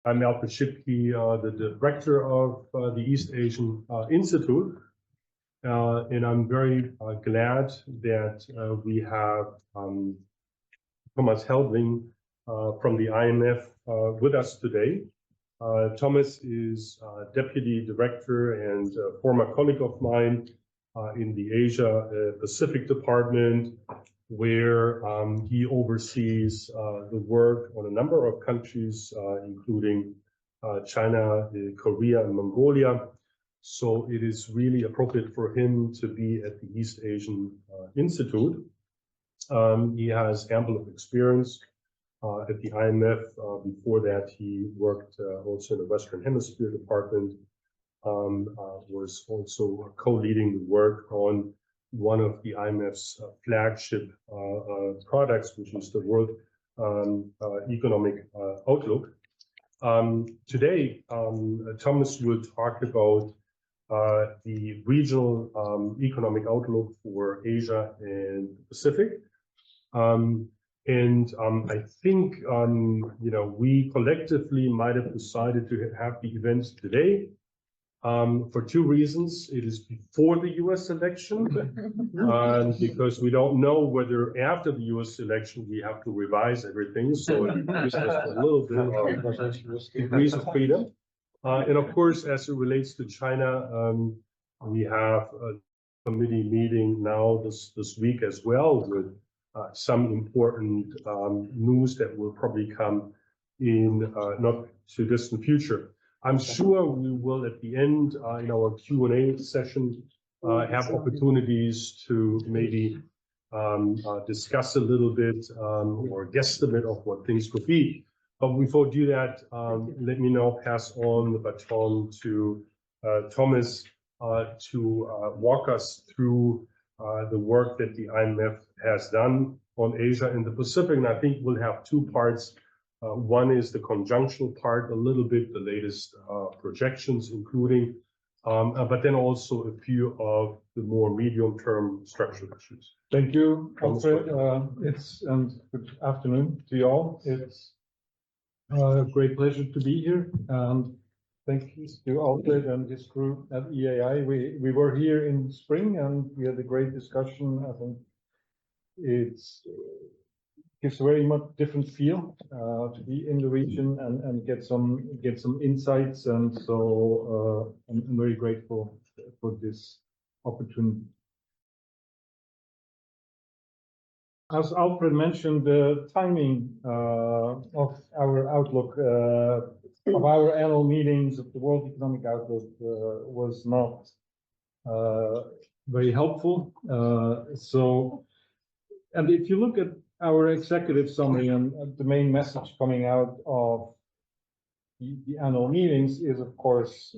I'm Alfred Schipke, the director of the East Asian Institute, and I'm very glad that we have Thomas Helbling from the IMF with us today. Thomas is deputy director and former colleague of mine in the Asia Pacific department, where he oversees the work on a number of countries, including China, Korea, and Mongolia. So it is really appropriate for him to be at the East Asian Institute. He has ample of experience at the IMF. Before that, he worked also in the Western Hemisphere department, was also co-leading the work on one of the IMF's flagship products, which is the World Economic Outlook. Today, Thomas will talk about the regional economic outlook for Asia and the Pacific. I think we collectively might have decided to have the events today. For two reasons. It is before the US election, because we don't know whether after the US election we have to revise everything. So it gives us a little bit of degrees of freedom. And of course, as it relates to China, we have a committee meeting now this week as well, with some important news that will probably come in not too distant future. I'm sure we will, at the end, in our Q&A session, have opportunities to maybe discuss a little bit or guesstimate of what things could be. But before we do that, let me now pass on the baton to Thomas to walk us through the work that the IMF has done on Asia and the Pacific. And I think we'll have two parts. One is the conjunctural part, a little bit the latest projections, including, but then also a few of the more medium-term structural issues. Thank you, Alfred. Good afternoon to you all. It's a great pleasure to be here. Thank you to Alfred and his crew at EAI. We were here in spring and we had a great discussion. I think it gives a very much different feel to be in the region and get some insights. And so I'm very grateful for this opportunity. As Alfred mentioned, the timing of our outlook, of our annual meetings of the World Economic Outlook was not very helpful. And if you look at our executive summary, and the main message coming out of the annual meetings is, of course,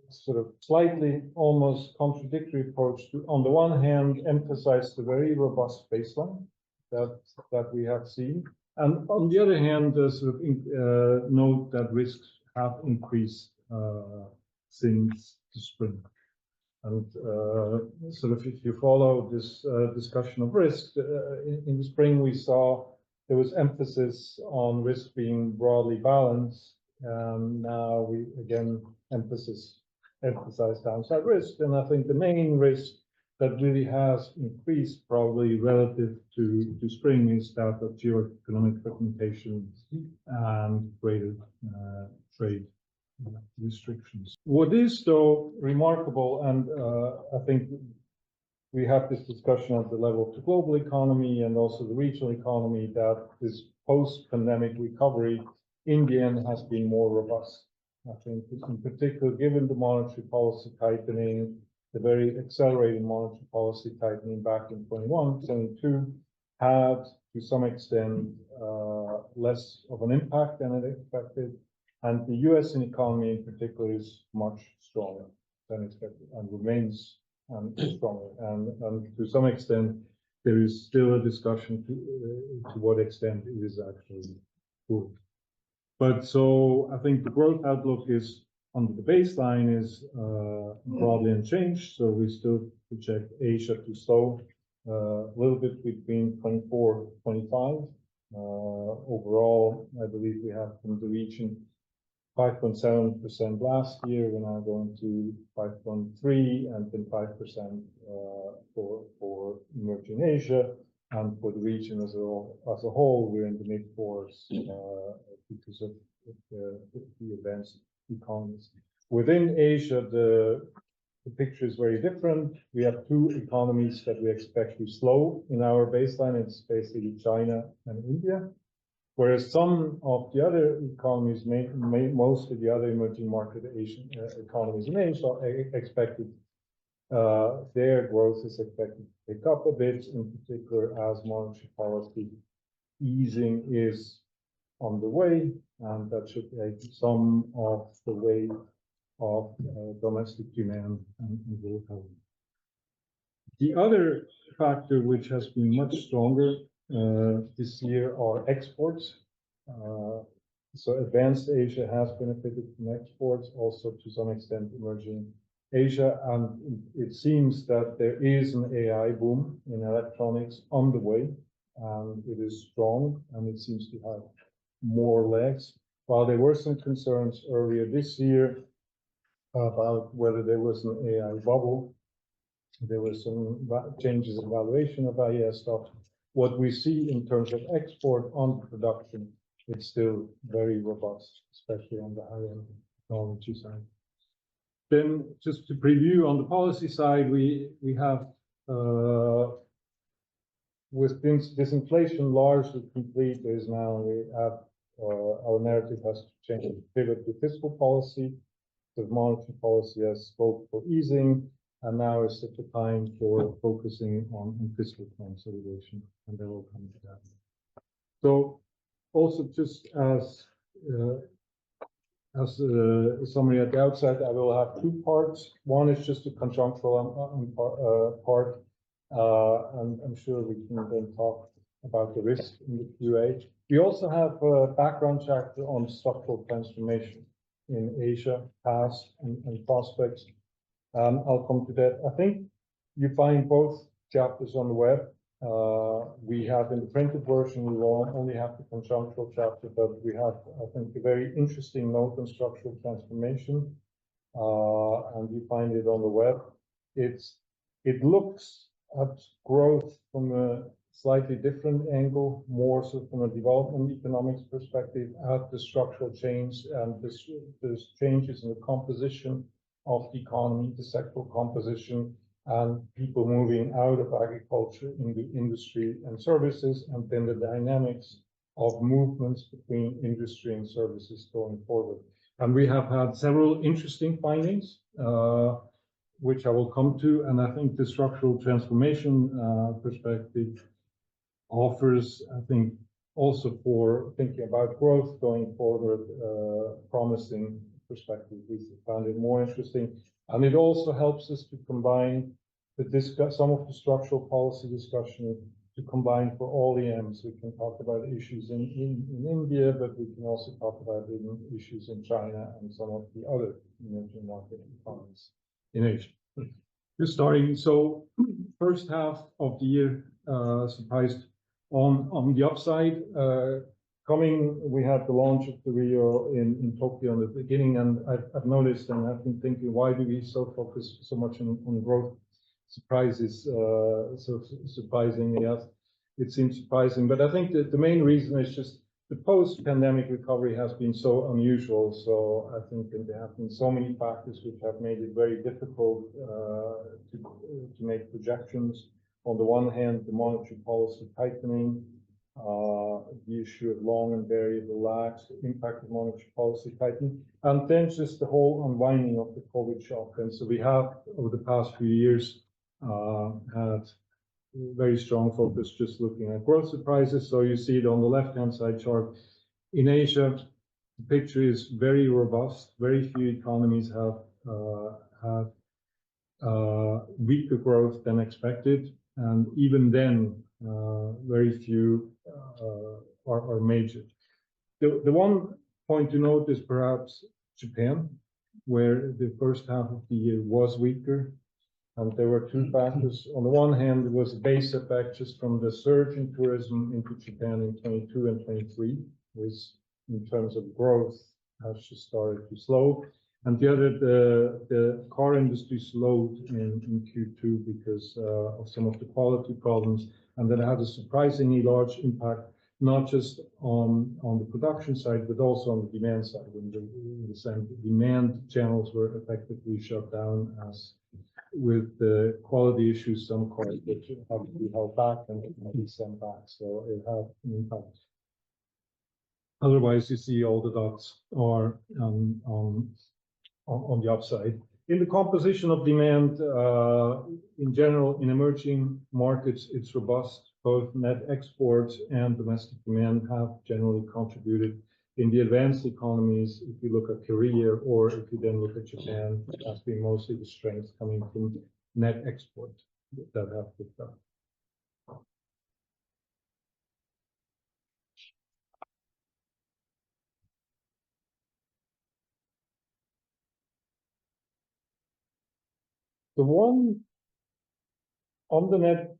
sort of slightly almost contradictory approach to, on the one hand, emphasize the very robust baseline that we have seen, and on the other hand, sort of note that risks have increased since the spring. And sort of if you follow this discussion of risk, in the spring we saw there was emphasis on risk being broadly balanced, and now we again emphasize downside risk. And I think the main risk that really has increased probably relative to spring is that of geoeconomic fragmentation and greater trade restrictions. What is though remarkable, and I think we have this discussion at the level of the global economy and also the regional economy, that this post-pandemic recovery in the end has been more robust. I think in particular, given the monetary policy tightening, the very accelerated monetary policy tightening back in 21, 22 had to some extent less of an impact than it expected. And the US economy in particular is much stronger than expected and remains stronger. And to some extent, there is still a discussion to what extent it is actually good. But so I think the growth outlook is under the baseline is broadly unchanged. So we still project Asia to slow a little bit between 24, 25 over overall, I believe we have from the region 5.7% last year. We're now going to 5.3 and then 5% for emerging Asia. And for the region as a whole, we're in the mid-fours because of the advanced economies. Within Asia, the picture is very different. We have two economies that we expect to slow in our baseline. It's basically China and India. Whereas some of the other economies, mostly the other emerging market Asian economies in Asia, are expected, their growth is expected to pick up a bit, in particular as monetary policy easing is on the way, and that should take some of the weight of domestic demand and recovery. The other factor which has been much stronger this year are exports. So advanced Asia has benefited from exports, also to some extent emerging Asia, and it seems that there is an AI boom in electronics on the way, and it is strong, and it seems to have more legs. While there were some concerns earlier this year about whether there was an AI bubble, there were some changes in valuation of IES stock. What we see in terms of export on production, it's still very robust, especially on the high-end technology side. Then, just to preview on the policy side, we have, with disinflation largely complete, is now we have our narrative has to change, pivot to fiscal policy. The monetary policy has scope for easing, and now is the time for focusing on fiscal consolidation, and then we'll come to that. So, also just as a summary at the outset, I will have two parts. One is just a conjunctural part, and I'm sure we can then talk about the risk in the QA. We also have a background chapter on structural transformation in Asia, past and prospects. I'll come to that. I think you find both chapters on the web. We have in the printed version, we will only have the conjunctural chapter, but we have, I think, a very interesting note on structural transformation, and you find it on the web. It looks at growth from a slightly different angle, more so from a development economics perspective, at the structural change and the changes in the composition of the economy, the sectoral composition, and people moving out of agriculture into industry and services, and then the dynamics of movements between industry and services going forward. And we have had several interesting findings, which I will come to, and I think the structural transformation perspective offers, I think, also for thinking about growth going forward, promising perspective. We found it more interesting, and it also helps us to combine some of the structural policy discussion to combine for all EMs. We can talk about issues in India, but we can also talk about issues in China and some of the other emerging market economies in Asia. Just starting, so first half of the year surprised on the upside. We had the launch of the Rio in Tokyo in the beginning, and I've noticed and I've been thinking, why do we so focus so much on growth? Surprises, so surprising, yes, it seems surprising, but I think that the main reason is just the post-pandemic recovery has been so unusual. So I think that there have been so many factors which have made it very difficult to make projections. On the one hand, the monetary policy tightening, the issue of long and variable lags, the impact of monetary policy tightening, and then just the whole unwinding of the COVID shock. And so we have, over the past few years, had very strong focus just looking at growth surprises. So you see it on the left-hand side chart. In Asia, the picture is very robust. Very few economies have weaker growth than expected, and even then, very few are major. The one point to note is perhaps Japan, where the first half of the year was weaker. And there were two factors. On the one hand, there was a base effect just from the surge in tourism into Japan in 22 and 23. was in terms of growth has just started to slow. And the other, the car industry slowed in Q2 because of some of the quality problems, and that had a surprisingly large impact, not just on the production side, but also on the demand side. When the demand channels were effectively shut down, as with the quality issues, some cars that have to be held back and be sent back. So it had an impact. Otherwise, you see all the dots are on the upside. In the composition of demand, in general, in emerging markets, it's robust. Both net exports and domestic demand have generally contributed. In the advanced economies, if you look at Korea, or if you then look at Japan, that's been mostly the strength coming from net export that have picked up. The one on the net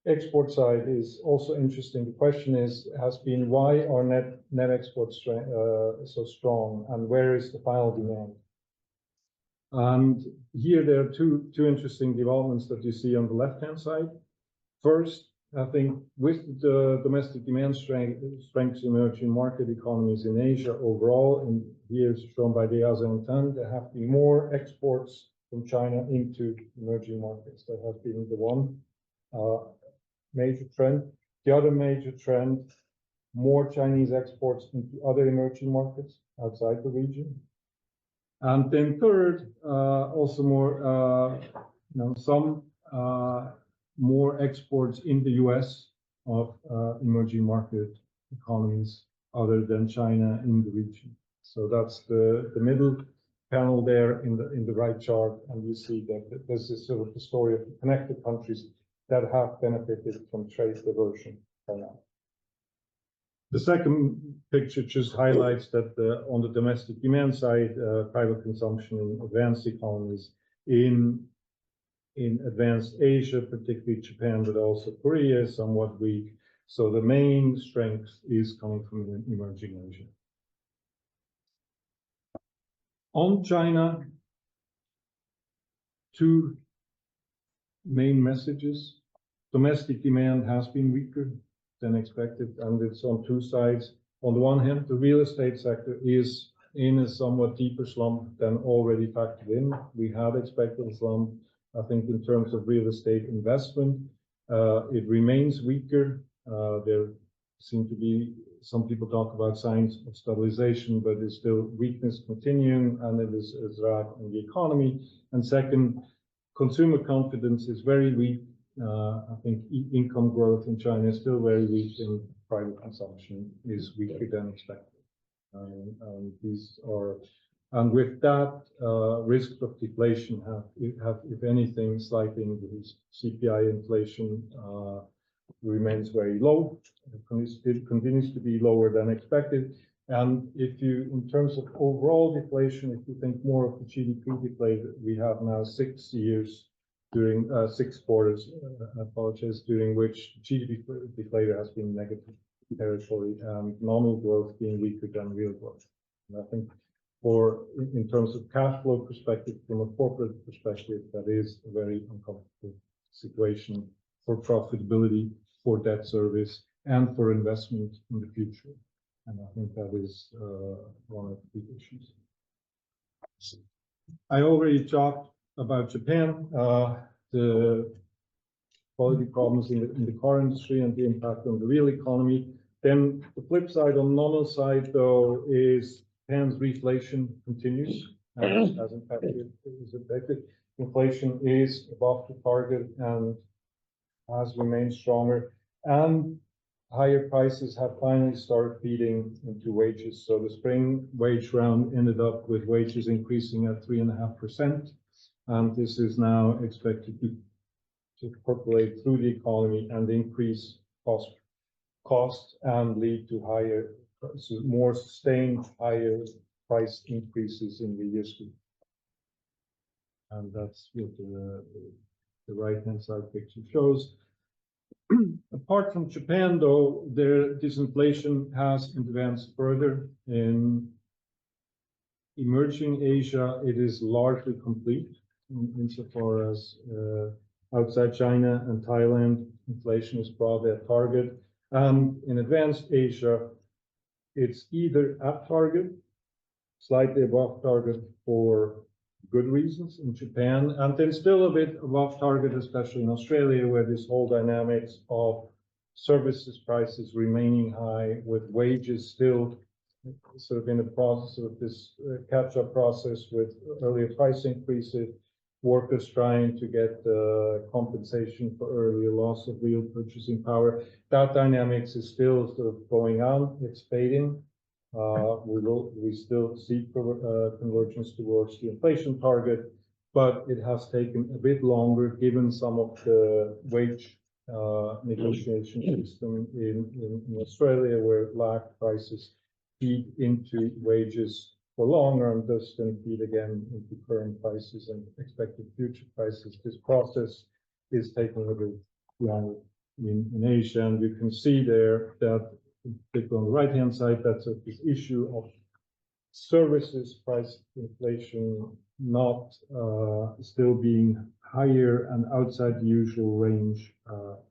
export side is also interesting. The question has been, why are net exports so strong, and where is the final demand? And here there are two interesting developments that you see on the left-hand side. First, I think with the domestic demand strength in emerging market economies in Asia overall, and here is shown by the ASEAN 10, there have been more exports from China into emerging markets. That has been the one major trend. The other major trend, more Chinese exports into other emerging markets outside the region. And then third, also more, some more exports in the US of emerging market economies other than China in the region. So that's the middle panel there in the right chart, and you see that this is sort of the story of the connected countries that have benefited from trade diversion by now. The second picture just highlights that on the domestic demand side, private consumption in advanced economies in advanced Asia, particularly Japan, but also Korea, is somewhat weak. So the main strength is coming from emerging Asia. On China, two main messages. Domestic demand has been weaker than expected, and it's on two sides. On the one hand, the real estate sector is in a somewhat deeper slump than already factored in. We had expected a slump, I think, in terms of real estate investment. It remains weaker. There seem to be, some people talk about signs of stabilization, but there's still weakness continuing, and it is a drag on the economy. And second, consumer confidence is very weak. I think income growth in China is still very weak, and private consumption is weaker than expected. These are, and with that, risks of deflation have, if anything, slightly increased. CPI inflation remains very low. It continues to be lower than expected. And if you, in terms of overall deflation, if you think more of the GDP deflator, we have now 6 years during 6 quarters, I apologize, during which GDP deflator has been negative territory, and nominal growth being weaker than real growth. And I think in terms of cash flow perspective, from a corporate perspective, that is a very uncomfortable situation for profitability, for debt service, and for investment in the future. And I think that is one of the issues. I already talked about Japan, the quality problems in the car industry and the impact on the real economy. Then the flip side, on the nominal side, though, is Japan's reflation continues as impacted. Inflation is above the target and has remained stronger, and higher prices have finally started feeding into wages. So the spring wage round ended up with wages increasing at 3.5%, and this is now expected to percolate through the economy and increase costs and lead to higher, more sustained higher price increases in the years to come. And that's what the right-hand side picture shows. Apart from Japan, though, their disinflation has advanced further. In emerging Asia, it is largely complete insofar as outside China and Thailand, inflation is broadly at target. And in advanced Asia, it's either at target, slightly above target for good reasons in Japan, and then still a bit above target, especially in Australia, where this whole dynamics of services prices remaining high, with wages still sort of in the process of this catch-up process with earlier price increases, workers trying to get compensation for earlier loss of real purchasing power. That dynamics is still sort of going on. It's fading. We still see convergence towards the inflation target, but it has taken a bit longer given some of the wage negotiation system in Australia, where lag prices feed into wages for longer and thus then feed again into current prices and expected future prices. This process is taking a bit longer in Asia, and you can see there that, particularly on the right-hand side, that's this issue of services price inflation not still being higher and outside the usual range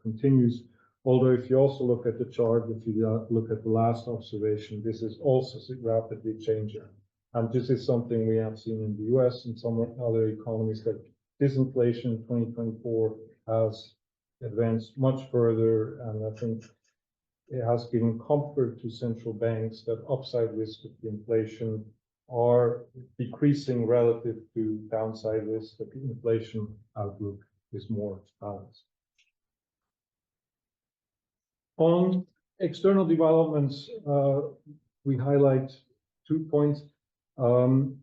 continues. Although if you also look at the chart, if you look at the last observation, this is also rapidly changing. And this is something we have seen in the US and some other economies, that disinflation in 2024 has advanced much further, and I think it has given comfort to central banks that upside risk of the inflation are decreasing relative to downside risk, that the inflation outlook is more balanced. On external developments, we highlight 2 points. On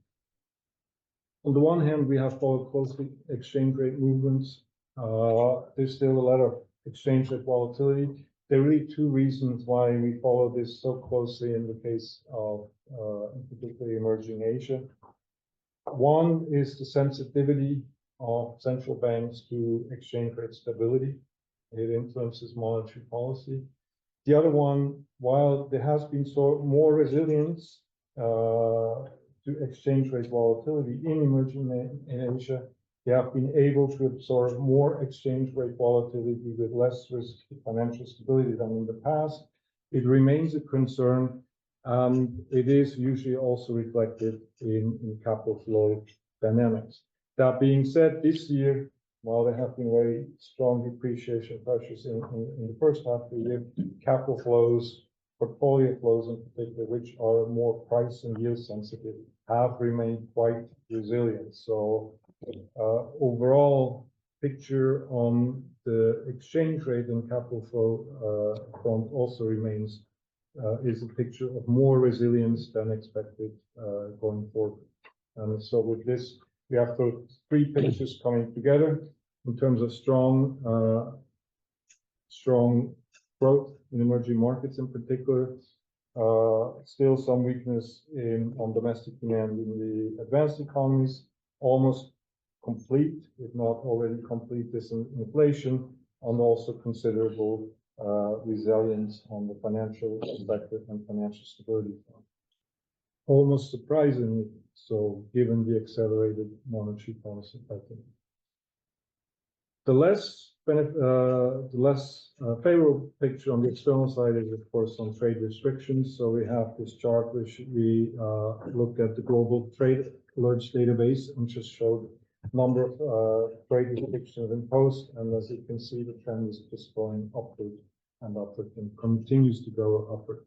the one hand, we have followed closely exchange rate movements. There's still a lot of exchange rate volatility. There are really 2 reasons why we follow this so closely in the case of, in particular, emerging Asia. One is the sensitivity of central banks to exchange rate stability. It influences monetary policy. The other one, while there has been more resilience to exchange rate volatility in emerging Asia, they have been able to absorb more exchange rate volatility with less risk to financial stability than in the past. It remains a concern, and it is usually also reflected in capital flow dynamics. That being said, this year, while there have been very strong depreciation pressures in the first half of the year, capital flows, portfolio flows in particular, which are more price and yield sensitive, have remained quite resilient. So overall picture on the exchange rate and capital flow front also remains is a picture of more resilience than expected going forward. And so with this, we have 3 pictures coming together in terms of strong growth in emerging markets in particular. Still some weakness on domestic demand in the advanced economies, almost complete, if not already complete, disinflation, and also considerable resilience on the financial perspective and financial stability front. Almost surprisingly so, given the accelerated monetary policy pattern. The less favorable picture on the external side is, of course, on trade restrictions. So we have this chart which we looked at the global trade alerts database and just showed number of trade restrictions imposed. And as you can see, the trend is just going upward and upward and continues to go upward.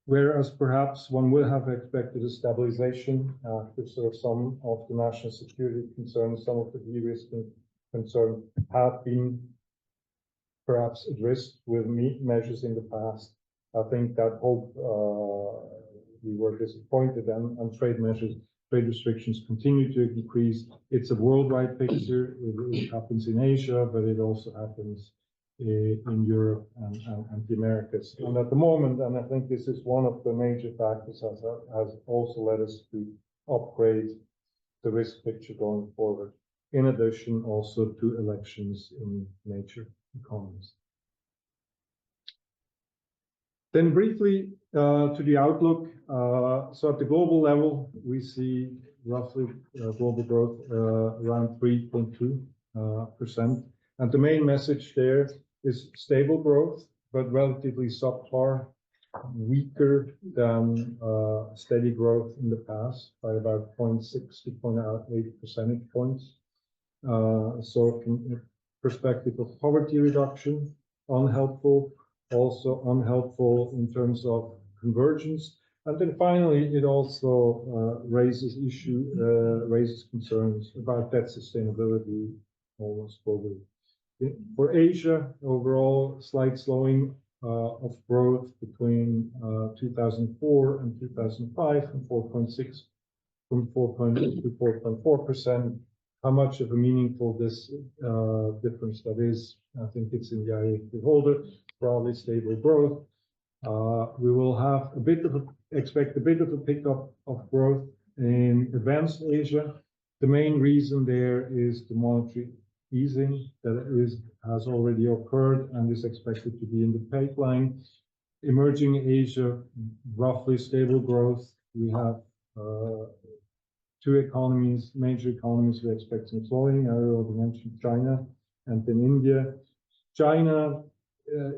Whereas perhaps one would have expected a stabilization after sort of some of the national security concerns, some of the de-risking concerns have been perhaps addressed with measures in the past. I think that hope we were disappointed, and trade restrictions continue to decrease. It's a worldwide picture. It happens in Asia, but it also happens in Europe and the Americas. And at the moment, and I think this is one of the major factors has also led us to upgrade the risk picture going forward, in addition also to elections in nature. economies. Then briefly to the outlook. So at the global level, we see roughly global growth around 3.2%. And the main message there is stable growth, but relatively subpar, weaker than steady growth in the past by about 0.6 to 0.8 percentage points. So from the perspective of poverty reduction, unhelpful, also unhelpful in terms of convergence. And then finally, it also raises concerns about debt sustainability almost globally. For Asia, overall, slight slowing of growth between 2004 and 2005 from 4.6 from 4.8 to 4.4%. How much of a meaningful this difference that is, I think it's in the eye of the beholder. Broadly stable growth. We will have expect a bit of a pickup of growth in advanced Asia. The main reason there is the monetary easing that has already occurred and is expected to be in the pipeline. Emerging Asia, roughly stable growth. We have two economies, major economies we're expecting slowing. I already mentioned China and then India. China,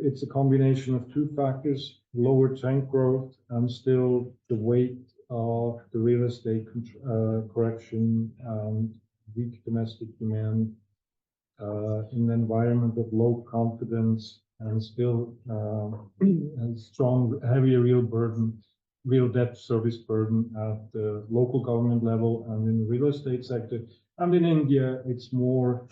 it's a combination of two factors, lower tank growth and still the weight of the real estate correction and weak domestic demand in an environment of low confidence and still a strong, heavier real debt service burden at the local government level and in the real estate sector. And in India, it's more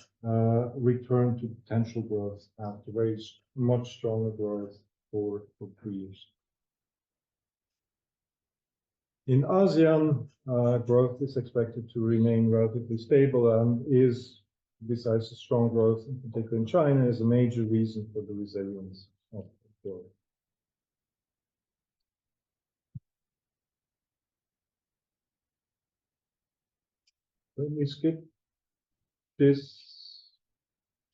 return to potential growth after very much stronger growth for 2 years. In ASEAN, growth is expected to remain relatively stable and is, besides the strong growth, in particular in China, is a major reason for the resilience of growth. Let me skip this.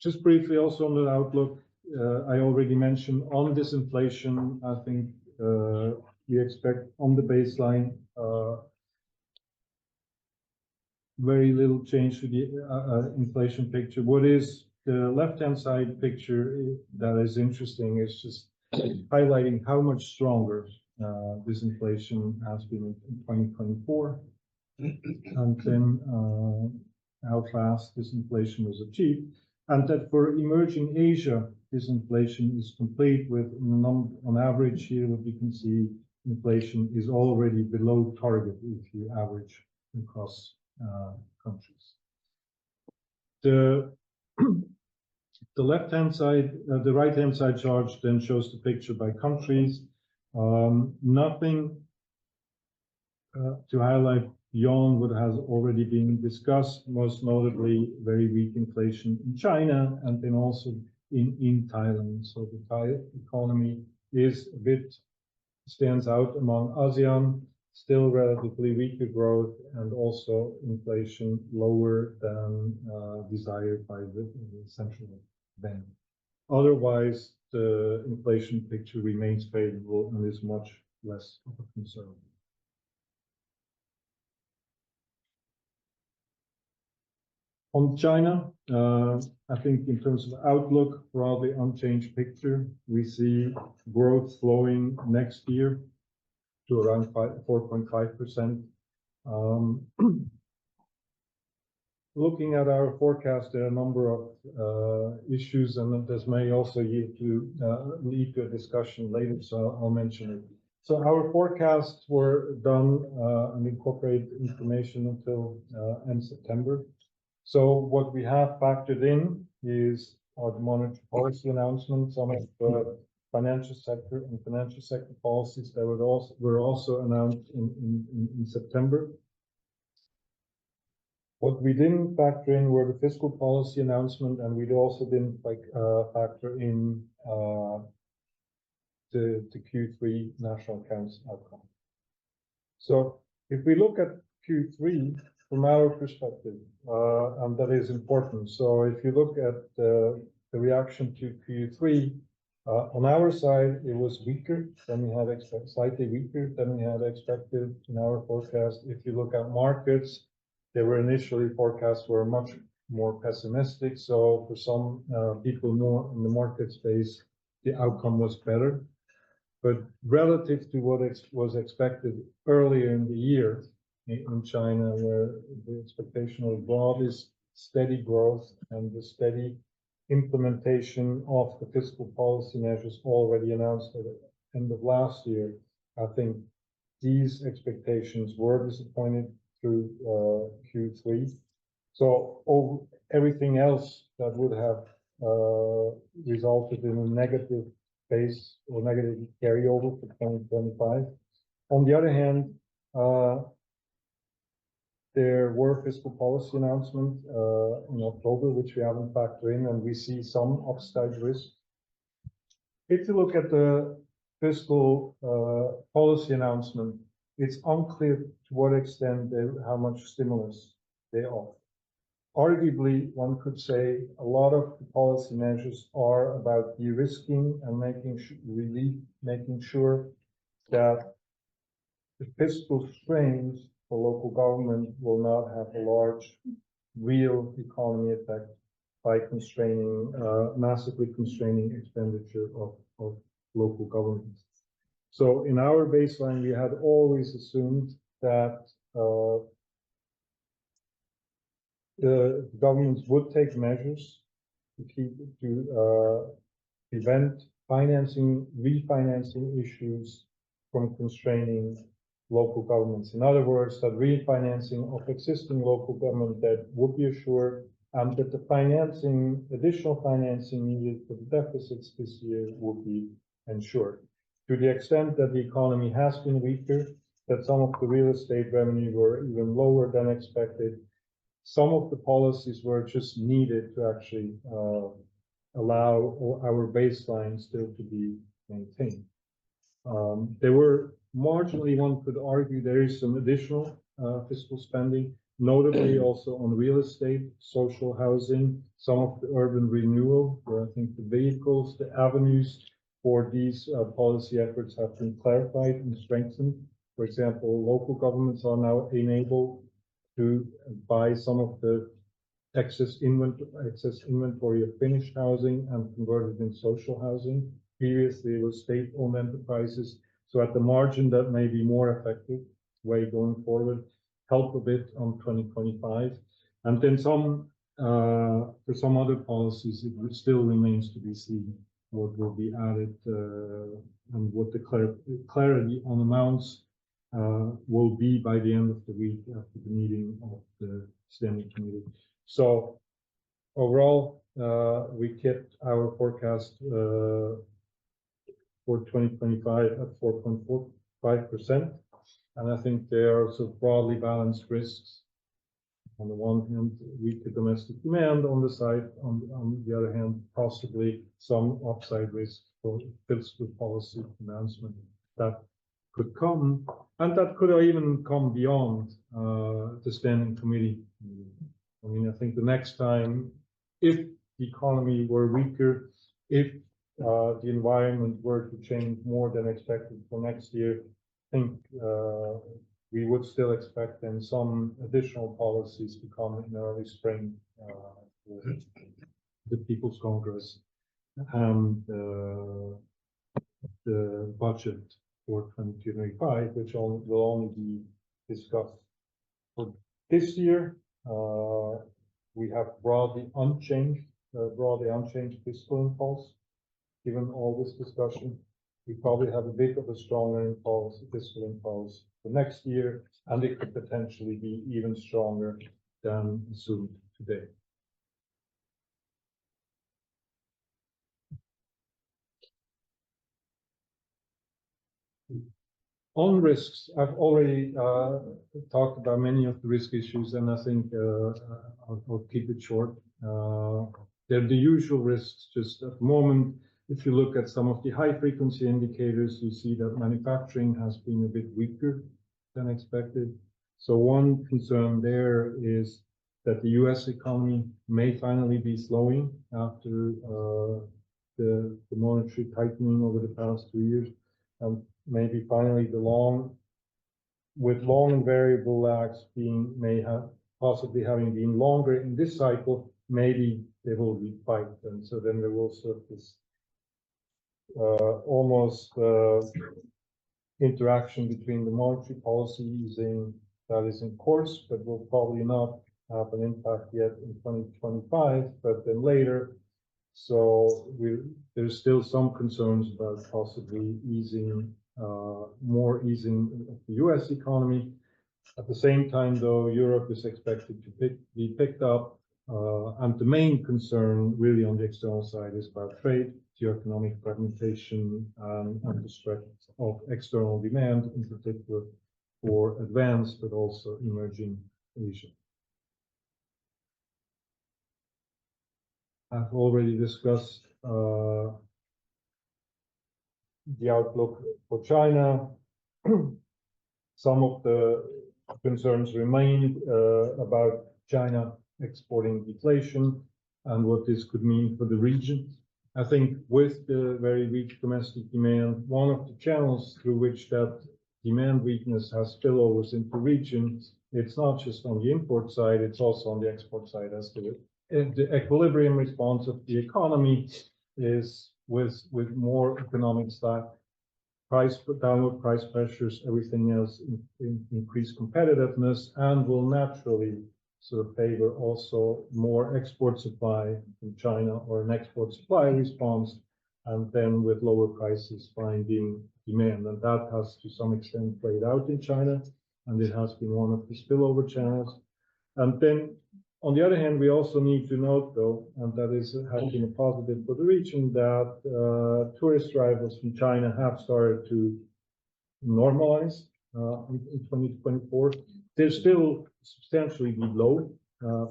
Just briefly also on the outlook, I already mentioned on disinflation, I think we expect on the baseline very little change to the inflation picture. What is the left-hand side picture that is interesting is just highlighting how much stronger disinflation has been in 2024. And then how fast disinflation was achieved, and that for emerging Asia, disinflation is complete with on average here, what you can see, inflation is already below target if you average across countries. The left-hand side, the right-hand side chart then shows the picture by countries. Nothing to highlight beyond what has already been discussed, most notably very weak inflation in China and then also in Thailand. So the Thai economy is a bit stands out among ASEAN, still relatively weaker growth and also inflation lower than desired by the central bank. Otherwise, the inflation picture remains favorable and is much less of a concern. On China, I think in terms of outlook, broadly unchanged picture. We see growth slowing next year to around 4.5%. Looking at our forecast, there are a number of issues, and this may also lead to a discussion later, so I'll mention it. So our forecasts were done and incorporate information until end September. So what we have factored in is the monetary policy announcements, some of the financial sector and financial sector policies that were also announced in September. What we didn't factor in were the fiscal policy announcement, and we also didn't factor in the Q3 national accounts outcome. So if we look at Q3 from our perspective, and that is important. So if you look at the the reaction to Q3, on our side, it was weaker than we had expected, slightly weaker than we had expected in our forecast. If you look at markets, they were initially forecasts were much more pessimistic. So for some people more in the market space, the outcome was better. But relative to what was expected earlier in the year in China, where the expectation was broadest steady growth and the steady implementation of the fiscal policy measures already announced at the end of last year, I think these expectations were disappointed through Q3. So everything else that would have resulted in a negative base or negative carryover for 2025. On the other hand, there were fiscal policy announcements in October, which we haven't factored in, and we see some upside risk. If you look at the fiscal policy announcement, it's unclear to what extent how much stimulus they offer. Arguably, one could say a lot of the policy measures are about de-risking and making sure that the fiscal strains for local government will not have a large real economy effect by constraining, massively constraining expenditure of local governments. So in our baseline, we had always assumed that the governments would take measures to prevent refinancing issues from constraining local governments. In other words, that refinancing of existing local government debt would be assured, and that the additional financing needed for the deficits this year would be ensured. To the extent that the economy has been weaker, that some of the real estate revenue were even lower than expected, some of the policies were just needed to actually allow our baseline still to be maintained. There were marginally, one could argue, there is some additional fiscal spending, notably also on real estate, social housing, some of the urban renewal, where I think the vehicles, the avenues for these policy efforts have been clarified and strengthened. For example, local governments are now enabled to buy some of the excess inventory of finished housing and convert it in social housing. Previously, it was state-owned enterprises. So at the margin, that may be more effective way going forward, help a bit on 2025. And then for some other policies, it still remains to be seen what will be added and what the clarity on amounts will be by the end of the week after the meeting of the standing committee. So overall, we kept our forecast for 2025 at 4.45%. And I think there are also broadly balanced risks. On the one hand, weaker domestic demand on the side, on the other hand, possibly some upside risk for fiscal policy announcement that could come, and that could even come beyond the standing committee. I mean, I think the next time, if the economy were weaker, if the environment were to change more than expected for next year, I think we would still expect then some additional policies to come in early spring, the People's Congress and the budget for 2025, which will only be discussed. For this year, we have broadly unchanged fiscal impulse. Given all this discussion, we probably have a bit of a stronger fiscal impulse for next year, and it could potentially be even stronger than assumed today. On risks, I've already talked about many of the risk issues, and I think I'll keep it short. They're the usual risks. Just at the moment, if you look at some of the high-frequency indicators, you see that manufacturing has been a bit weaker than expected. So one concern there is that the US economy may finally be slowing after the monetary tightening over the past 2 years, and maybe finally with long and variable lags possibly having been longer in this cycle, maybe they will be spiked, and so then there will sort of this almost interaction between the monetary policy easing that is in course, but will probably not have an impact yet in 2025, but then later. So there's still some concerns about possibly more easing of the US economy. At the same time, though, Europe is expected to be picked up, and the main concern really on the external side is about trade, geoeconomic fragmentation, and the stretch of external demand, in particular for advanced but also emerging Asia. I've already discussed the outlook for China. Some of the concerns remain about China exporting deflation and what this could mean for the region. I think with the very weak domestic demand, one of the channels through which that demand weakness has spillovers into regions, it's not just on the import side, it's also on the export side as the equilibrium response of the economy is with more economic stuff, downward price pressures, everything else increased competitiveness, and will naturally sort of favor also more export supply from China, or an export supply response, and then with lower prices finding demand. And that has to some extent played out in China, and it has been one of the spillover channels. And then on the other hand, we also need to note, though, and that has been a positive for the region, that tourist arrivals from China have started to normalize in 2024. They're still substantially below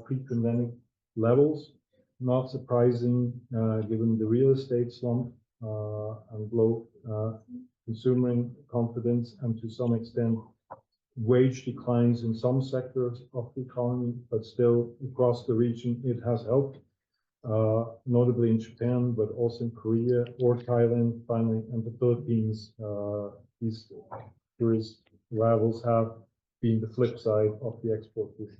pre-pandemic levels, not surprising given the real estate slump and low consumer confidence, and to some extent wage declines in some sectors of the economy, but still across the region it has helped, notably in Japan, but also in Korea or Thailand, finally, and the Philippines. These tourist arrivals have been the flip side of the export push.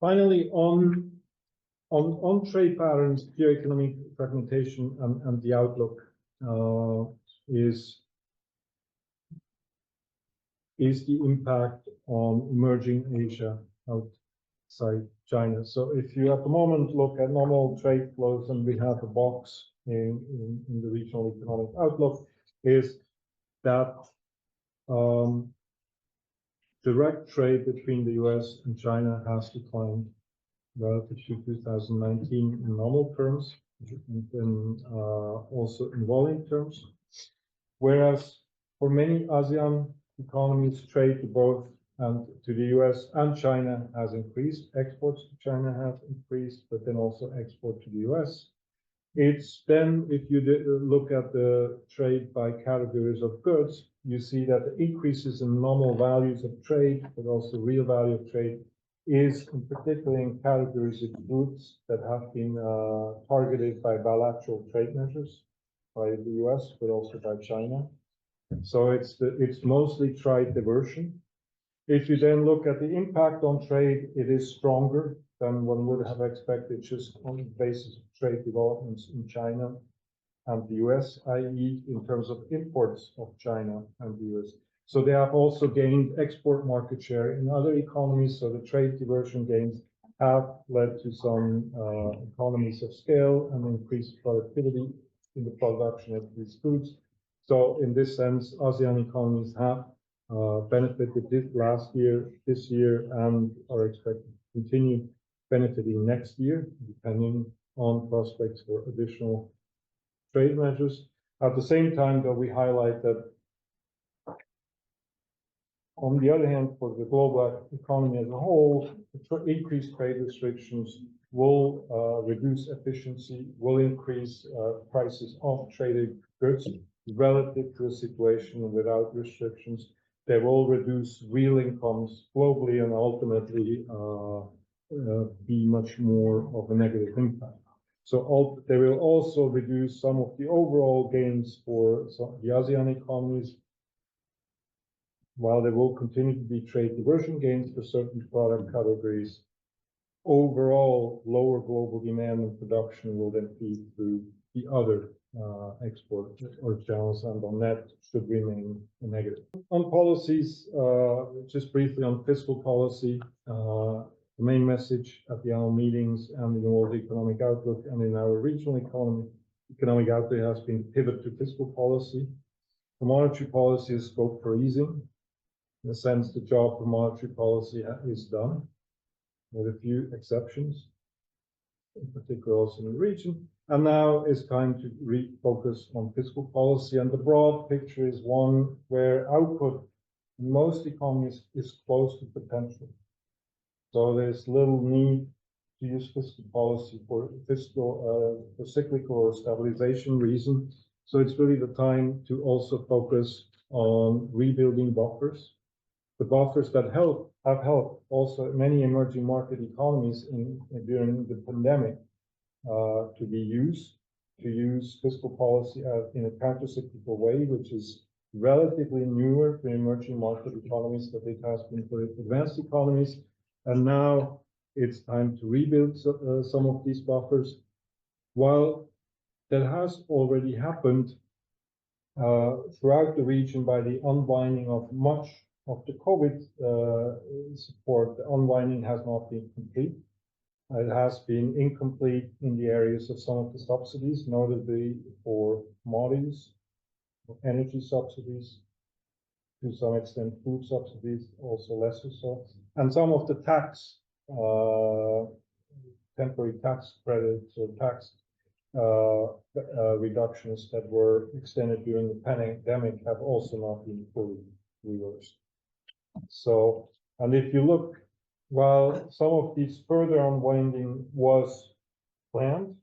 Finally, on trade patterns, geoeconomic fragmentation, and the outlook is the impact on emerging Asia outside China. So if you at the moment look at normal trade flows, and we have a box in the regional economic outlook, is that direct trade between the US and China has declined relative to 2019 in normal terms, and then also in volume terms. Whereas for many ASEAN economies, trade to both and to the US and China has increased. Exports to China have increased, but then also export to the US. It's then, if you look at the trade by categories of goods, you see that the increases in nominal values of trade, but also real value of trade, is in particular in categories of goods that have been targeted by bilateral trade measures by the US, but also by China. So it's mostly trade diversion. If you then look at the impact on trade, it is stronger than one would have expected just on the basis of trade developments in China and the US, i.e. in terms of imports of China and the US. So they have also gained export market share in other economies. So the trade diversion gains have led to some economies of scale and increased productivity in the production of these goods. So in this sense, ASEAN economies have benefited this year, and are expected to continue benefiting next year, depending on prospects for additional trade measures. At the same time, though, we highlight that, on the other hand, for the global economy as a whole, increased trade restrictions will reduce efficiency, will increase prices of traded goods relative to a situation without restrictions. they will reduce real incomes globally and ultimately be much more of a negative impact. So they will also reduce some of the overall gains for the ASEAN economies, while there will continue to be trade diversion gains for certain product categories. Overall, lower global demand and production will then feed through the other export or channels, and on net should remain negative. On policies, just briefly on fiscal policy, the main message at the annual meetings and in the World Economic Outlook and in our regional economic outlook has been pivot to fiscal policy. The monetary policy is scope for easing. In a sense, the job for monetary policy is done, with a few exceptions, in particular also in the region. And now it's time to refocus on fiscal policy. And the broad picture is one where output in most economies is close to potential. So there's little need to use fiscal policy for cyclical or stabilization reasons. So it's really the time to also focus on rebuilding buffers. The buffers that have helped also many emerging market economies during the pandemic to use fiscal policy in a countercyclical way, which is relatively newer for emerging market economies than it has been for advanced economies. And now it's time to rebuild some of these buffers. While that has already happened throughout the region by the unwinding of much of the COVID support, the unwinding has not been complete. It has been incomplete in the areas of some of the subsidies, notably for commodities, energy subsidies, to some extent food subsidies, also lesser so, and some of the tax, temporary tax credits or tax reductions that were extended during the pandemic have also not been fully reversed. So, and if you look, while some of these further unwinding was planned,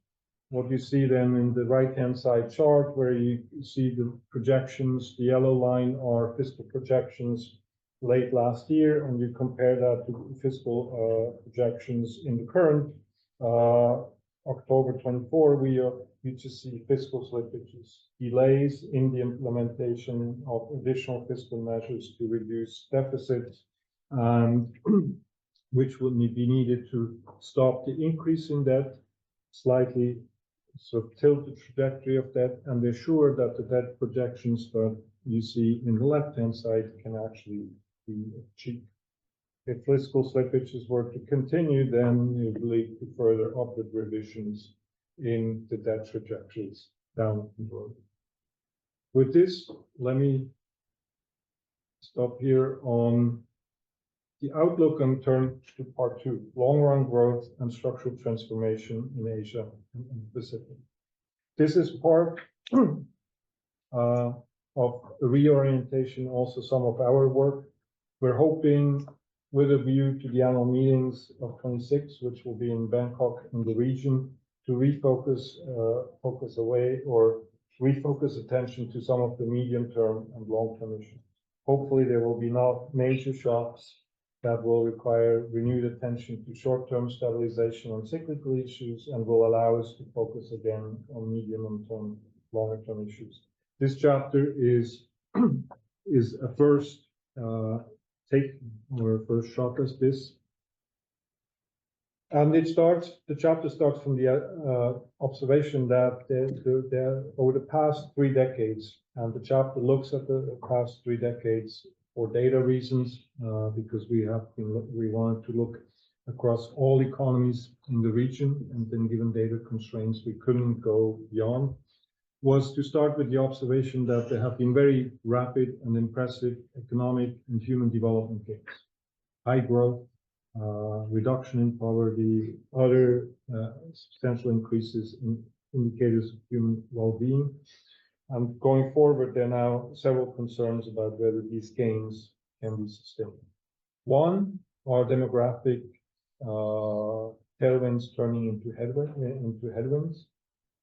what you see then in the right-hand side chart, where you see the projections, the yellow line are fiscal projections late last year, and you compare that to fiscal projections in the current October 24, you just see fiscal slippages, delays in the implementation of additional fiscal measures to reduce deficits, and which will be needed to stop the increase in debt, slightly sort of tilt the trajectory of debt, and ensure that the debt projections that you see in the left-hand side can actually be achieved. If fiscal slippages were to continue, then it would lead to further upward revisions in the debt trajectories down the road. With this, let me stop here on the outlook and turn to part 2, long-run growth and structural transformation in Asia and the Pacific. This is part of a reorientation, also some of our work. We're hoping, with a view to the annual meetings of 26, which will be in Bangkok in the region, to focus away or refocus attention to some of the medium-term and long-term issues. Hopefully, there will be not major shocks that will require renewed attention to short-term stabilization and cyclical issues, and will allow us to focus again on medium and longer-term issues. This chapter is a first take or a first shot at this. And the chapter starts from the observation that over the past 3 decades, and the chapter looks at the past 3 decades for data reasons, because we wanted to look across all economies in the region, and then given data constraints, we couldn't go beyond, was to start with the observation that there have been very rapid and impressive economic and human development gains. High growth, reduction in poverty, other substantial increases in indicators of human well-being. And going forward, there are now several concerns about whether these gains can be sustained. One, are demographic tailwinds turning into headwinds,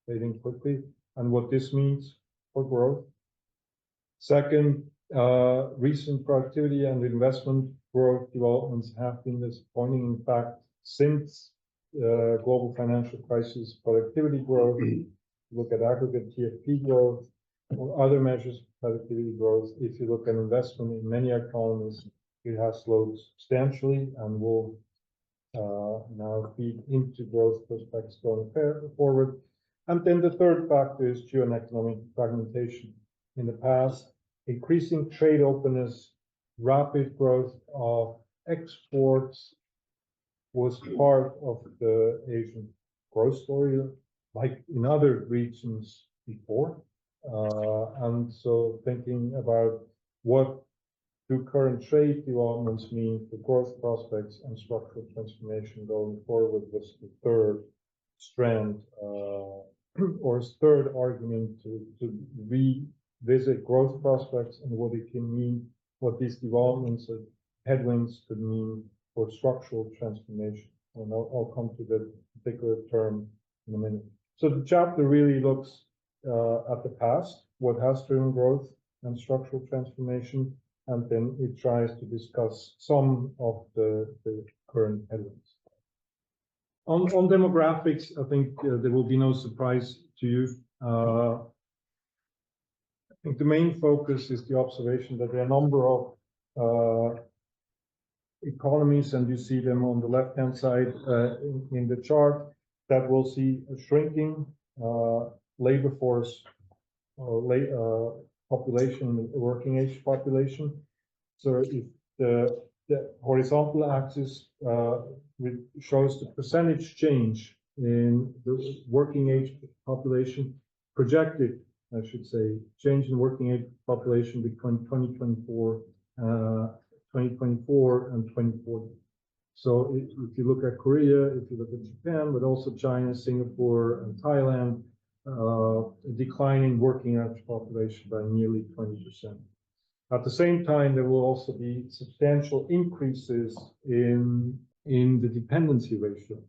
fading quickly, and what this means for growth. Second, Recent productivity and investment growth developments have been disappointing. In fact, since global financial crisis, productivity growth, look at aggregate TFP growth or other measures of productivity growth. If you look at investment in many economies, it has slowed substantially and will now feed into growth prospects going forward. And then the third factor is geo-economic fragmentation. In the past, increasing trade openness, rapid growth of exports was part of the Asian growth story, like in other regions before. And so thinking about what do current trade developments mean for growth prospects and structural transformation going forward was the third strand or third argument to revisit growth prospects and what it can mean, what these developments of headwinds could mean for structural transformation. And I'll come to that particular term in a minute. So the chapter really looks at the past, what has driven growth and structural transformation, and then it tries to discuss some of the current headwinds. On demographics, I think there will be no surprise to you. I think the main focus is the observation that there are a number of economies, and you see them on the left-hand side in the chart, that will see a shrinking labor force or population, working age population. So if the horizontal axis shows the percentage change in the working age population, projected, I should say, change in working age population between 2024 and 2040. So if you look at Korea, if you look at Japan, but also China, Singapore, and Thailand, a declining working age population by nearly 20%. At the same time, there will also be substantial increases in the dependency ratio.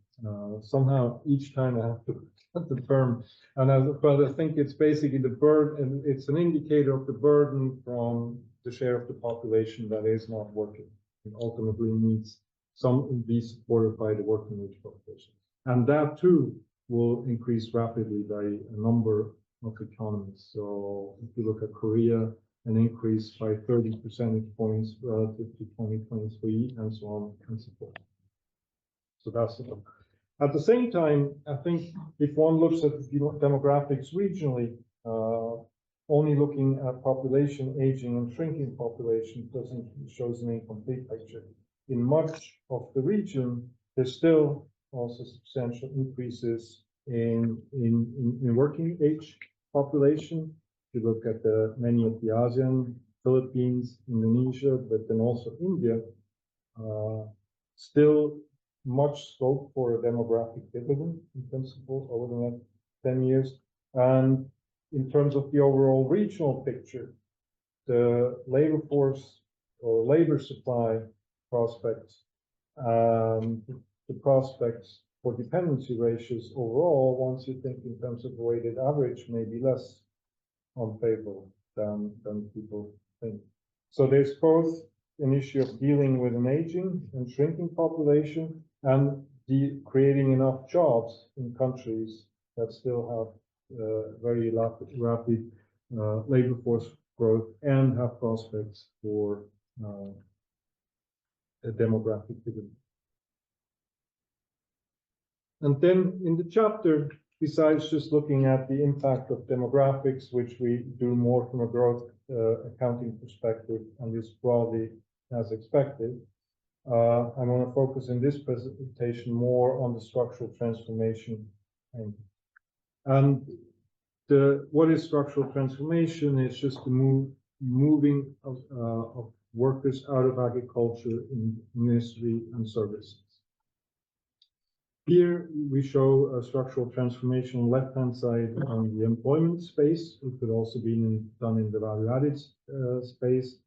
Somehow, each time I have to put the term, but I think it's basically the burden, it's an indicator of the burden from the share of the population that is not working. It ultimately needs some be supported by the working age population. And that too will increase rapidly by a number of economies. So if you look at Korea, an increase by 30 percentage points relative to 2023, and so on and so forth. So that's it. At the same time, I think if one looks at demographics regionally, only looking at population aging and shrinking population shows an incomplete picture. In much of the region, there's still also substantial increases in working age population. If you look at many of the ASEAN, Philippines, Indonesia, but then also India, still much scope for a demographic dividend in principle over the next 10 years. And in terms of the overall regional picture, the labor force or labor supply prospects, the prospects for dependency ratios overall, once you think in terms of the weighted average, may be less unfavorable than people think. So there's both an issue of dealing with an aging and shrinking population and creating enough jobs in countries that still have very rapid labor force growth and have prospects for a demographic dividend. And then in the chapter, besides just looking at the impact of demographics, which we do more from a growth accounting perspective and is broadly as expected, I want to focus in this presentation more on the structural transformation. And what is structural transformation? It's just the moving of workers out of agriculture in industry and services. Here we show a structural transformation on the left-hand side on the employment space. It could also be done in the value-added space.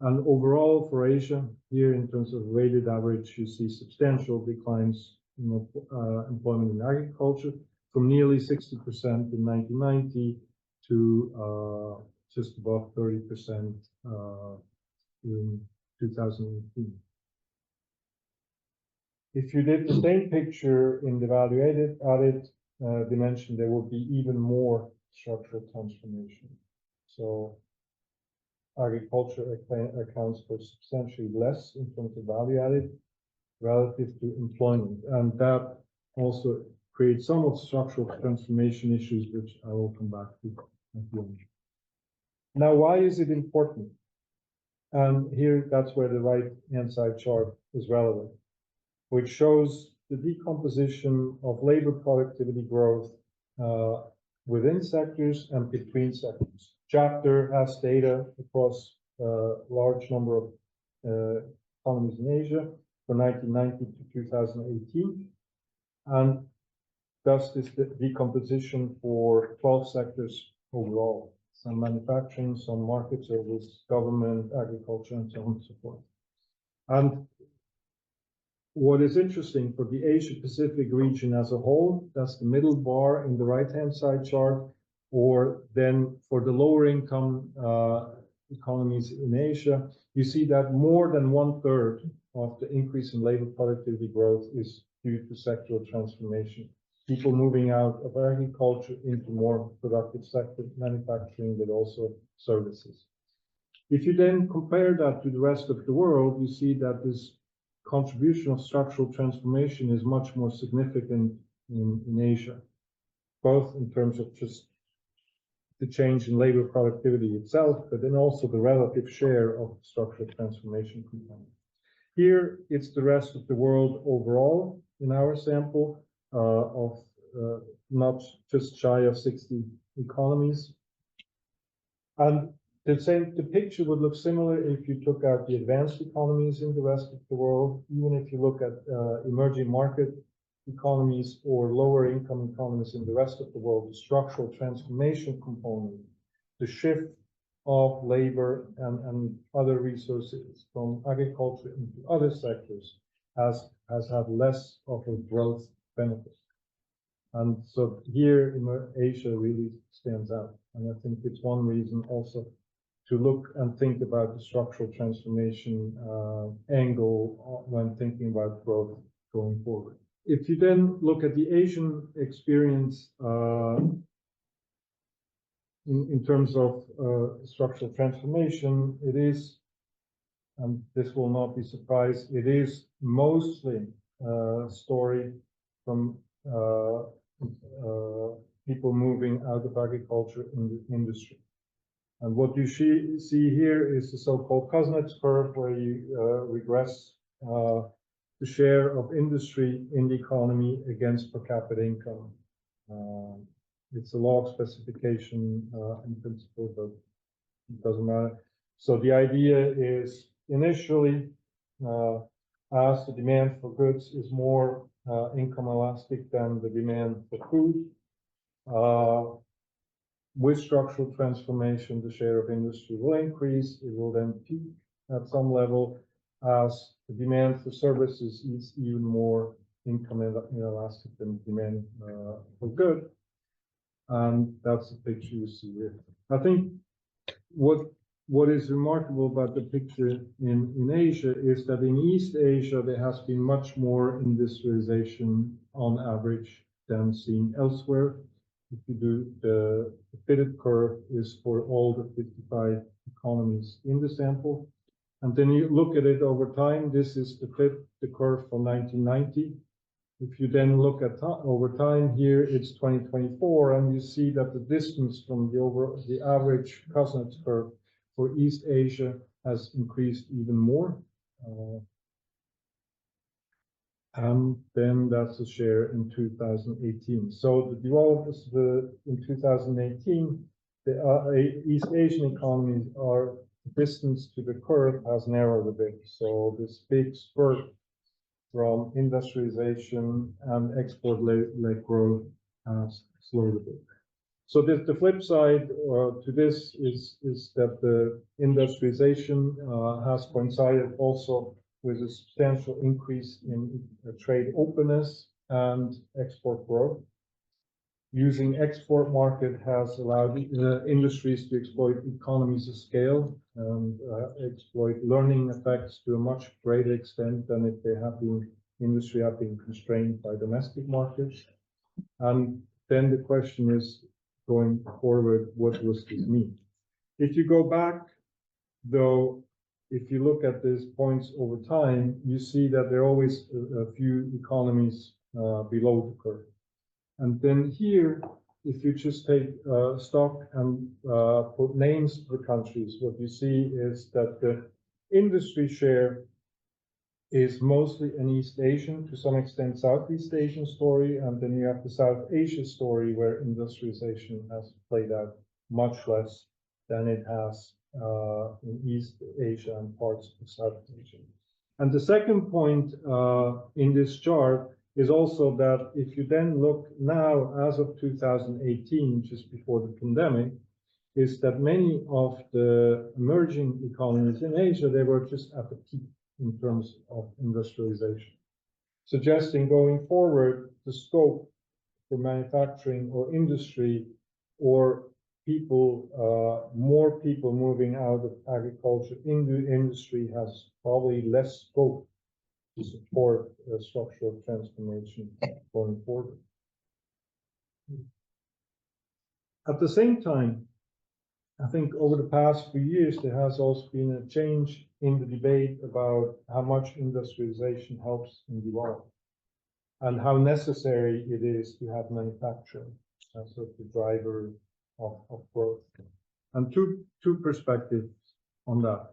And overall for Asia, here in terms of weighted average, you see substantial declines in employment in agriculture from nearly 60% in 1990 to just above 30% in 2018. If you did the same picture in the value-added dimension, there would be even more structural transformation. So agriculture accounts for substantially less in terms of value-added relative to employment, and that also creates some of structural transformation issues, which I will come back to at the end. Now, why is it important? And here, that's where the right-hand side chart is relevant, which shows the decomposition of labor productivity growth within sectors and between sectors. Chapter has data across a large number of economies in Asia from 1990 to 2018, and thus this decomposition for 12 sectors overall. Some manufacturing, some market service, government, agriculture, and so on and so forth. And what is interesting for the Asia Pacific region as a whole, that's the middle bar in the right-hand side chart, or then for the lower income economies in Asia, you see that more than 1/3 of the increase in labor productivity growth is due to sectoral transformation. People moving out of agriculture into more productive sector, manufacturing, but also services. If you then compare that to the rest of the world, you see that this contribution of structural transformation is much more significant in Asia, both in terms of just the change in labor productivity itself, but then also the relative share of structural transformation component. Here, it's the rest of the world overall in our sample of not just shy of 60 economies. And the picture would look similar if you took out the advanced economies in the rest of the world, even if you look at emerging market economies or lower income economies in the rest of the world, the structural transformation component, the shift of labor and other resources from agriculture into other sectors has had less of a growth benefit. And so here Asia really stands out. And I think it's one reason also to look and think about the structural transformation angle when thinking about growth going forward. If you then look at the Asian experience in terms of structural transformation, it is, and this will not be surprised, it is mostly a story from people moving out of agriculture in the industry. And what you see here is the so-called Kuznets curve, where you regress the share of industry in the economy against per capita income. It's a log specification in principle, but it doesn't matter. So the idea is initially, as the demand for goods is more income elastic than the demand for food, with structural transformation, the share of industry will increase. It will then peak at some level as the demand for services is even more income inelastic than demand for good. And that's the picture you see here. I think what is remarkable about the picture in Asia is that in East Asia, there has been much more industrialization on average than seen elsewhere. If you do the fitted curve is for all the 55 economies in the sample. And then you look at it over time. This is the curve from 1990. If you then look at over time here, it's 2024, and you see that the distance from the average Kuznets curve for East Asia has increased even more. And then that's the share in 2018. So the developments in 2018, the East Asian economies are distance to the curve has narrowed a bit. So this big spurt from industrialization and export-led growth has slowed a bit. So the flip side to this is that the industrialization has coincided also with a substantial increase in trade openness and export growth. using export market has allowed industries to exploit economies of scale and exploit learning effects to a much greater extent than if they have been industry have been constrained by domestic markets. And then the question is, going forward, what does this mean? If you go back, though, if you look at these points over time, you see that there are always a few economies below the curve. And then here, if you just take stock and put names for countries, what you see is that the industry share is mostly an East Asian, to some extent Southeast Asian story, and then you have the South Asia story where industrialization has played out much less than it has in East Asia and parts of South Asia. And the second point in this chart is also that if you then look now, as of 2018, just before the pandemic, is that many of the emerging economies in Asia, they were just at the peak in terms of industrialization, suggesting going forward the scope for manufacturing or industry or people, more people moving out of agriculture into industry has probably less scope to support structural transformation going forward. At the same time, I think over the past few years, there has also been a change in the debate about how much industrialization helps in development and how necessary it is to have manufacturing as sort of the driver of growth. And two perspectives on that.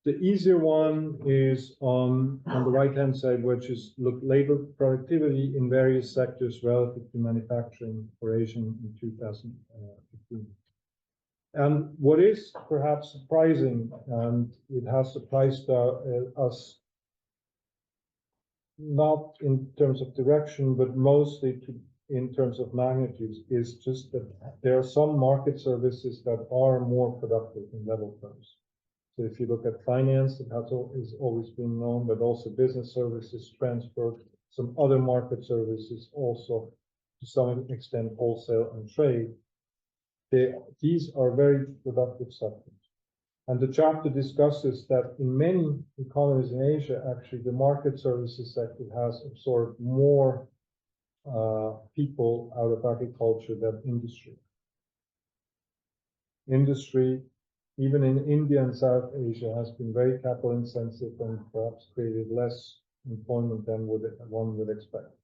The easier one is on the right-hand side, which is look labor productivity in various sectors relative to manufacturing for Asia in 2015. And what is perhaps surprising, and it has surprised us not in terms of direction, but mostly in terms of magnitudes, is just that there are some market services that are more productive in level terms. So if you look at finance, it has always been known, but also business services, transport, some other market services, also to some extent wholesale and trade. These are very productive sectors. And the chapter discusses that in many economies in Asia, actually the market services sector has absorbed more people out of agriculture than industry. Industry, even in India and South Asia, has been very capital intensive and perhaps created less employment than one would expect.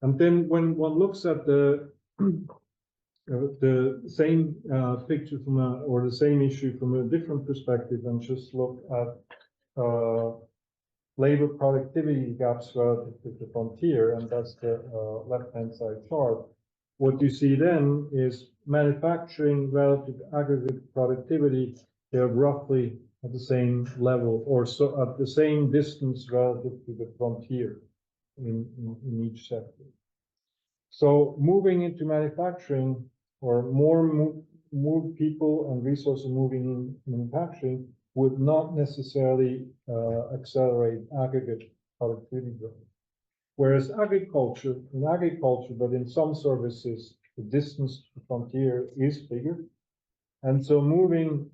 And then when one looks at the same picture or the same issue from a different perspective and just look at labor productivity gaps relative to the frontier, and that's the left-hand side chart. What you see then is manufacturing relative to aggregate productivity, they're roughly at the same level or so at the same distance relative to the frontier in each sector. So moving into manufacturing or more people and resources moving in manufacturing would not necessarily accelerate aggregate productivity growth. Whereas agriculture, but in some services, the distance to the frontier is bigger. And so moving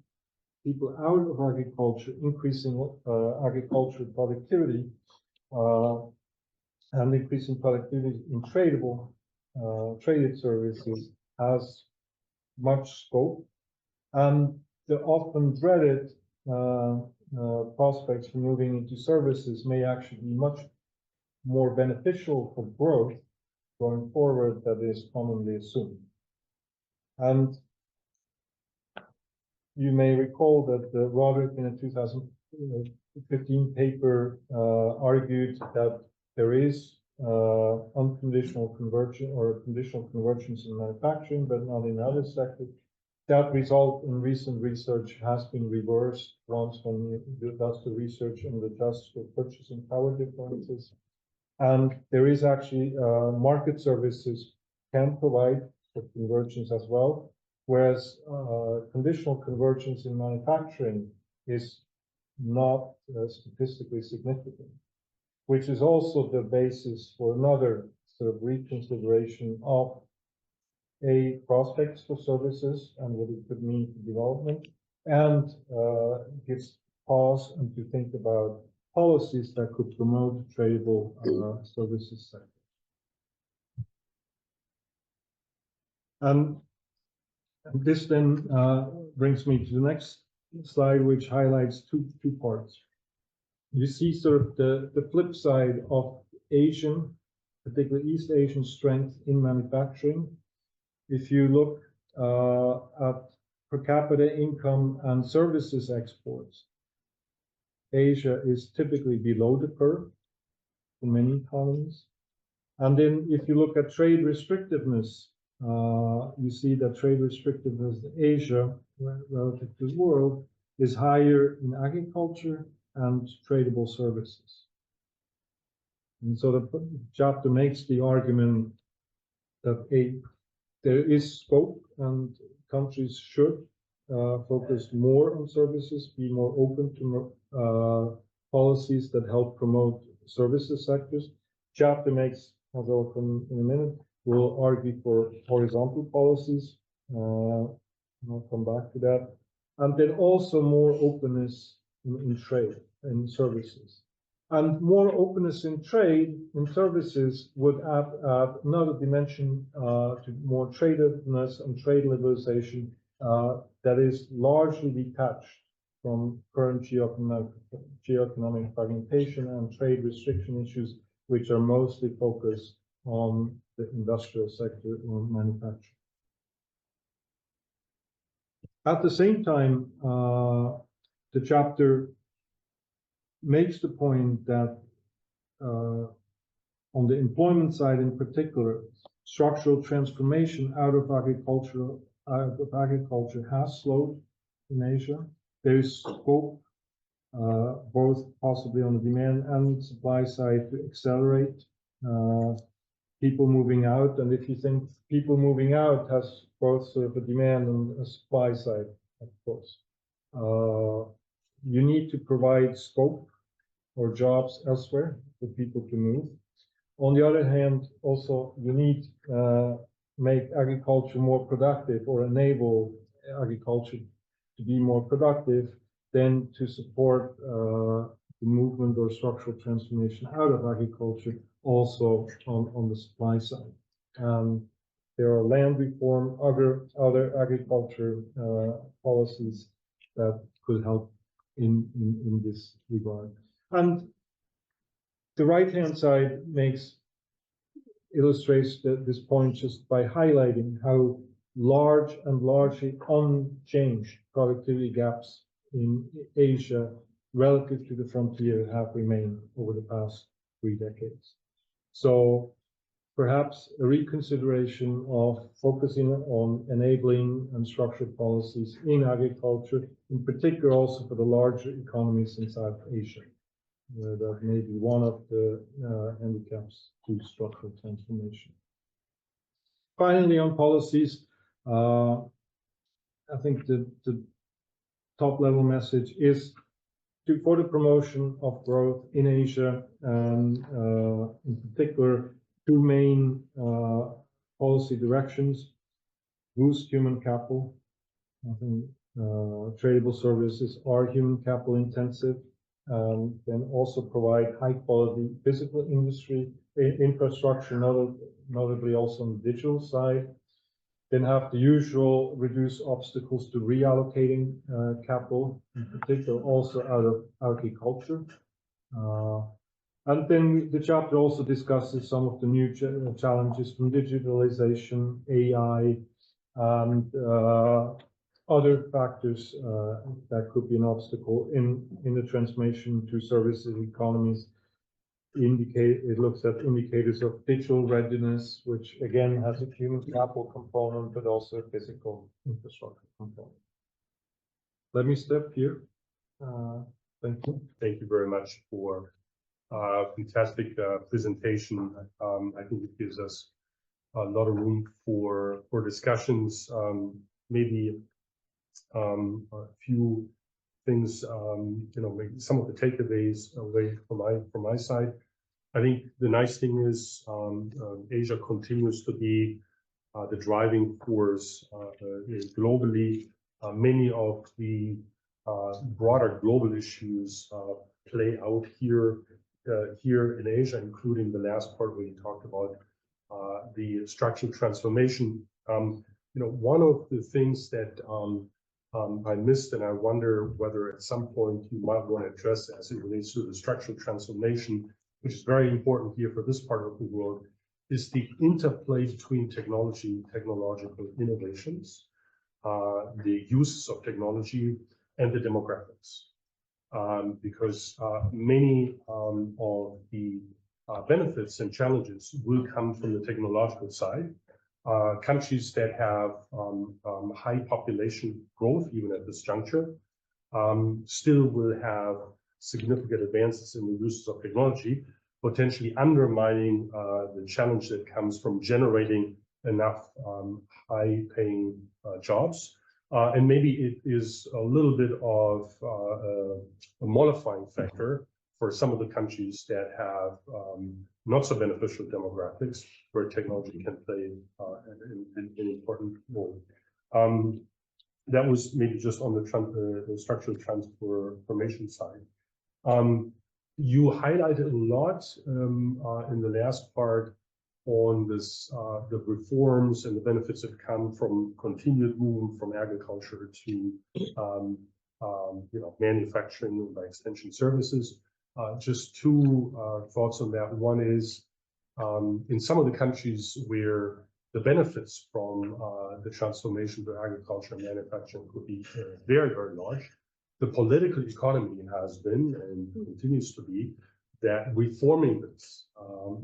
people out of agriculture, increasing agricultural productivity, and increasing productivity in tradable, traded services has much scope. And the often dreaded prospects for moving into services may actually be much more beneficial for growth going forward than is commonly assumed. And you may recall that Roderick in a 2015 paper argued that there is unconditional conversion or conditional convergence in manufacturing, but not in other sectors. That result in recent research has been reversed once when you does the research and adjusts for purchasing power differences. And there is actually market services can provide for convergence as well, whereas conditional convergence in manufacturing is not statistically significant, which is also the basis for another sort of reconsideration of prospects for services and what it could mean for development, and gives pause and to think about policies that could promote tradable services sector. And this then brings me to the next slide, which highlights two parts. You see sort of the flip side of Asian, particularly East Asian strength in manufacturing. If you look at per capita income and services exports, Asia is typically below the curve in many economies. And then if you look at trade restrictiveness, you see that trade restrictiveness in Asia relative to the world is higher in agriculture and tradable services. And so the chapter makes the argument that there is scope and countries should focus more on services, be more open to policies that help promote services sectors. Chapter makes, as I'll come in a minute, will argue for horizontal policies. I'll come back to that. And then also more openness in trade and services. And more openness in trade and services would add another dimension to more tradedness and trade liberalization that is largely detached from current geoeconomic fragmentation and trade restriction issues, which are mostly focused on the industrial sector or manufacturing. At the same time, the chapter makes the point that on the employment side in particular, structural transformation out of agriculture has slowed in Asia. There is scope, both possibly on the demand and supply side, to accelerate people moving out. And if you think people moving out has both sort of a demand and a supply side, of course. You need to provide scope or jobs elsewhere for people to move. On the other hand, also you need make agriculture more productive or enable agriculture to be more productive than to support the movement or structural transformation out of agriculture also on the supply side. There are land reform, other agriculture policies that could help in this regard. And the right-hand side illustrates this point just by highlighting how large and largely unchanged productivity gaps in Asia relative to the frontier have remained over the past 3 decades. So perhaps a reconsideration of focusing on enabling and structured policies in agriculture, in particular also for the larger economies in South Asia. That may be one of the handicaps to structural transformation. Finally, on policies, I think the top level message is for the promotion of growth in Asia, and in particular, 2 main policy directions: boost human capital. I think tradable services are human capital intensive. Then also provide high quality physical industry infrastructure, notably also on the digital side. Then have the usual reduce obstacles to reallocating capital, in particular also out of agriculture. And then the chapter also discusses some of the new challenges from digitalization, AI, and other factors that could be an obstacle in the transformation to services economies. It looks at indicators of digital readiness, which again has a human capital component, but also a physical infrastructure component. Let me stop here. Thank you. Thank you very much for fantastic presentation. I think it gives us a lot of room for discussions. Maybe a few things, maybe some of the takeaways away from my side. I think the nice thing is Asia continues to be the driving force globally. Many of the broader global issues play out here in Asia, including the last part where you talked about the structural transformation. One of the things that I missed, and I wonder whether at some point you might want to address as it relates to the structural transformation, which is very important here for this part of the world, is the interplay between technological innovations, the uses of technology, and the demographics. Because many of the benefits and challenges will come from the technological side. Countries that have high population growth, even at this juncture, still will have significant advances in the uses of technology, potentially undermining the challenge that comes from generating enough high-paying jobs. And maybe it is a little bit of a mollifying factor for some of the countries that have not so beneficial demographics, where technology can play an important role. That was maybe just on the structural transformation side. You highlighted a lot in the last part on this, the reforms and the benefits that come from continued movement from agriculture to manufacturing by extension services. Just two thoughts on that. One is in some of the countries where the benefits from the transformation to agriculture and manufacturing could be very, very large. The political economy has been and continues to be that reforming this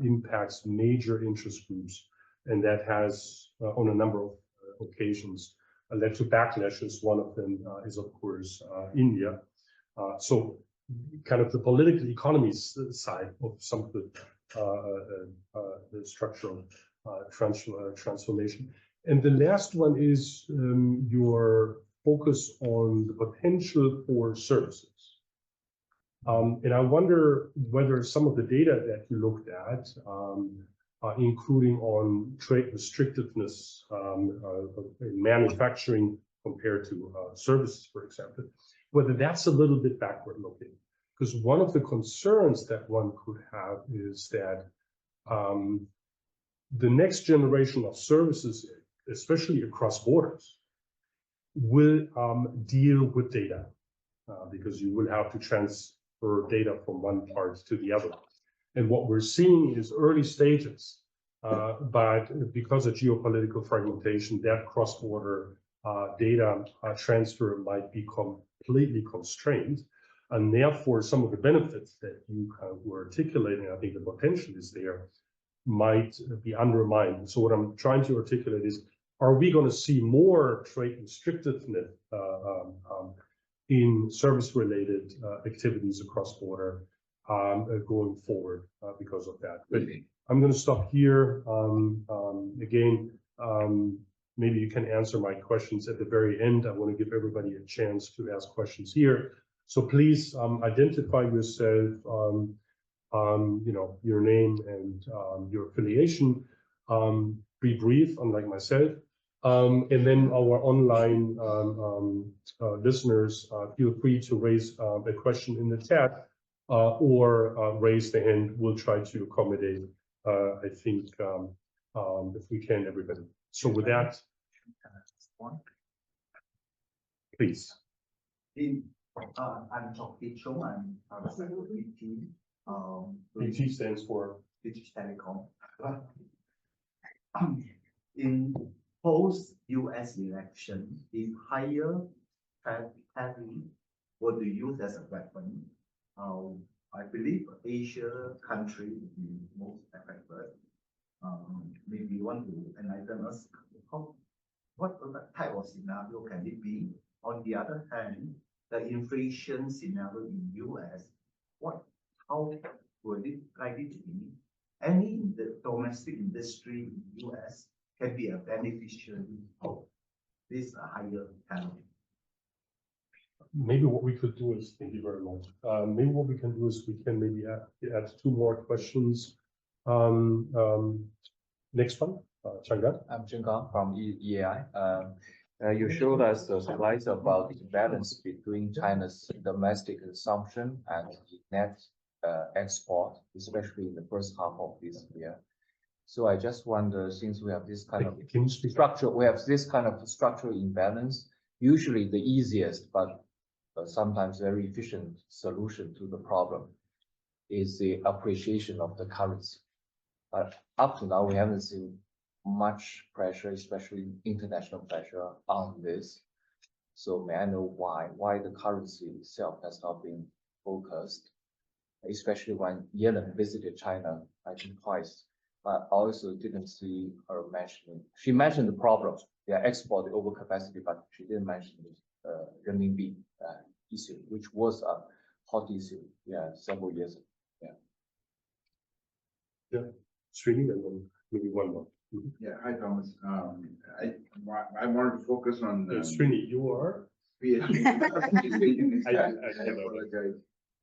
impacts major interest groups, and that has on a number of occasions led to backlashes. One of them is, of course, India. So kind of the political economies side of some of the structural transformation. And the last one is your focus on the potential for services. And I wonder whether some of the data that you looked at, including on trade restrictiveness in manufacturing compared to services, for example, whether that's a little bit backward looking. Because one of the concerns that one could have is that the next generation of services, especially across borders, will deal with data because you will have to transfer data from one part to the other. And what we're seeing is early stages, but because of geopolitical fragmentation, that cross-border data transfer might be completely constrained. And therefore, some of the benefits that you were articulating, I think the potential is there, might be undermined. So what I'm trying to articulate is, are we going to see more trade restrictiveness in service-related activities across border going forward because of that? But I'm going to stop here. Again, maybe you can answer my questions at the very end. I want to give everybody a chance to ask questions here. So please identify yourself, your name and your affiliation. Be brief, unlike myself. And then our online listeners, feel free to raise a question in the chat or raise the hand. We'll try to accommodate, I think, if we can, everybody. So with that, please. I'm Schipke. I'm BT. BT stands for British Telecom. In post-US election, if higher tariff were to use as a weapon, I believe Asia country would be most affected. Maybe you want to enlighten us what type of scenario can it be? On the other hand, the inflation scenario in US, how would it likely to be? Any domestic industry in US can be a beneficiary of this higher tariff. maybe what we could do is, thank you very much. Maybe what we can do is we can maybe add two more questions. Next one, Changan. I'm Chenggang from EAI. You showed us the slides about the balance between China's domestic consumption and the net export, especially in the first half of this year. So I just wonder, since we have this kind of structure, we have this kind of structural imbalance. Usually the easiest, but sometimes very efficient solution to the problem is the appreciation of the currency. But up to now, we haven't seen much pressure, especially international pressure on this. So may I know why the currency itself has not been focused, especially when Yellen visited China, I think twice, but I also didn't see her mentioning. She mentioned the problem, export overcapacity, but she didn't mention the renminbi issue, which was a hot issue, several years ago. Srini, and then maybe one more. Yeah, hi Thomas. I wanted to focus on Srini, you are? PhD. I apologize.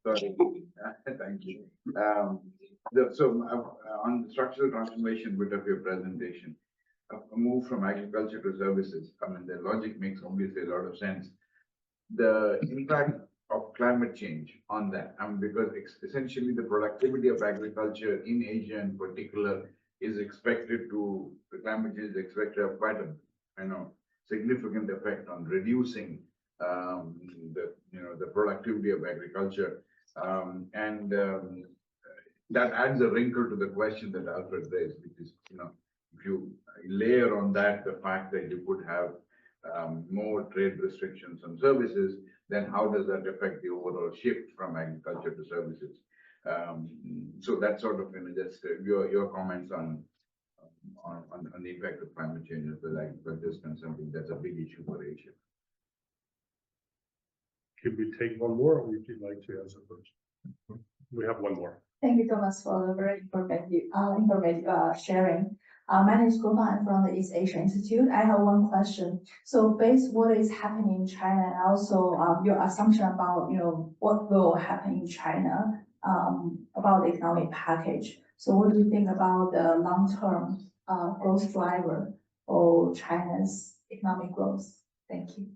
Sorry. Thank you. On the structural transformation bit of your presentation, a move from agriculture to services, I mean, the logic makes obviously a lot of sense. The impact of climate change on that, because essentially the productivity of agriculture in Asia in particular is expected to, the climate change is expected to have quite a, significant effect on reducing the productivity of agriculture. That adds a wrinkle to the question that Alfred raised, which is, if you layer on that the fact that you could have more trade restrictions on services, then how does that affect the overall shift from agriculture to services? So that's sort of just your comments on the effect of climate change as well, agriculture is something that's a big issue for Asia. Could we take one more, or would you like to answer first? We have one more. Thank you, Thomas, for the very informative sharing. My name is Goma. I'm from the East Asia Institute. I have one question. So, based what is happening in China, and also your assumption about what will happen in China about the economic package. So, what do you think about the long-term growth driver for China's economic growth? Thank you.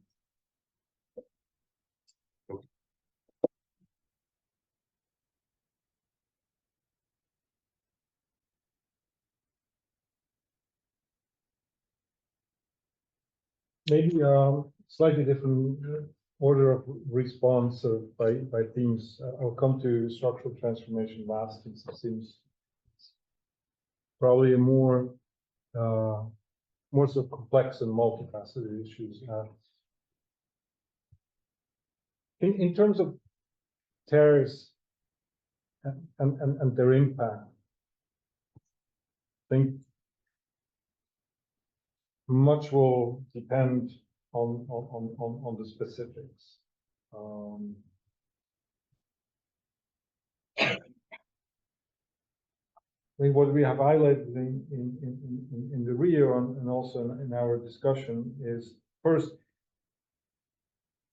Maybe slightly different order of response by themes. I'll come to structural transformation last. It seems probably a more sort of complex and multifaceted issues. In terms of tariffs and their impact, I think much will depend on the specifics. I think what we have highlighted in the Rio and also in our discussion is, first,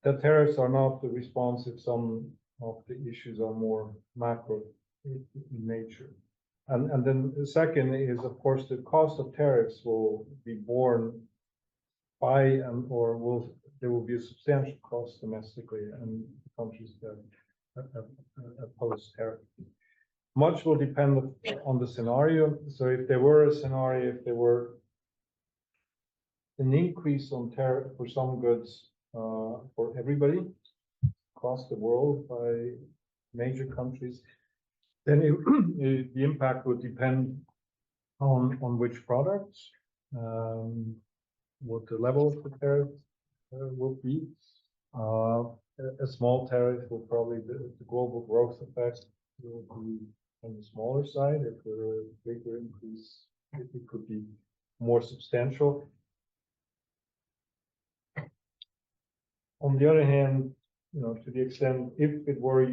that tariffs are not the response if some of the issues are more macro in nature. And then the second is, of course, the cost of tariffs will be borne by there will be a substantial cost domestically and countries that oppose tariff. Much will depend on the scenario. So if there were a scenario, if there were an increase on tariff for some goods for everybody across the world by major countries, then the impact would depend on which products, what the level of the tariff will be. A small tariff will probably, the global growth effect will be on the smaller side. If there were a bigger increase, it could be more substantial. On the other hand, to the extent, if it were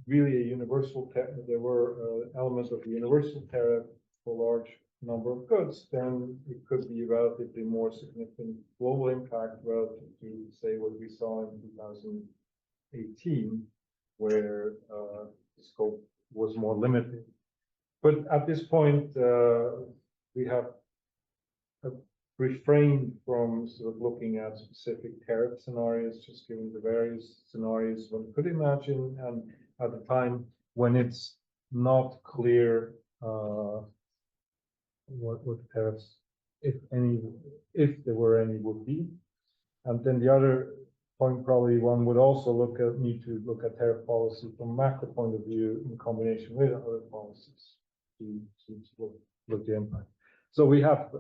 really a universal tariff, there were elements of the universal tariff for large number of goods, then it could be relatively more significant global impact relative to, say, what we saw in 2018, where the scope was more limited. But at this point, we have refrained from sort of looking at specific tariff scenarios, just given the various scenarios one could imagine, and at a time when it's not clear what tariffs, if any, if there were any, would be. And then the other point, probably one would also need to look at tariff policy from a macro point of view in combination with other policies to look the impact. So we have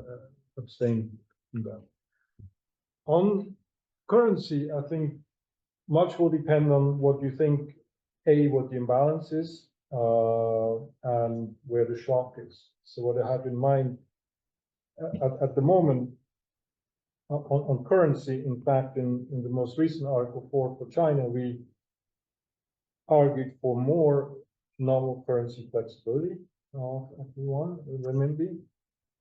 abstained from that. On currency, I think much will depend on what you think, what the imbalance is, and where the shock is. So what I have in mind at the moment on currency, in fact, in the most recent Article 4 for China, we argued for more nominal currency flexibility of yuan, renminbi,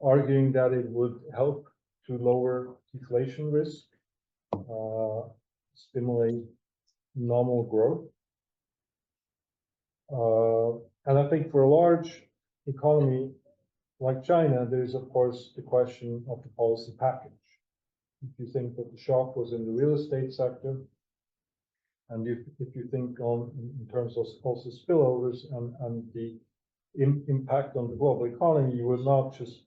arguing that it would help to lower deflation risk, stimulate nominal growth. And I think for a large economy like China, there is, of course, the question of the policy package. If you think that the shock was in the real estate sector, and if you think in terms of also spillovers and the impact on the global economy, you would not just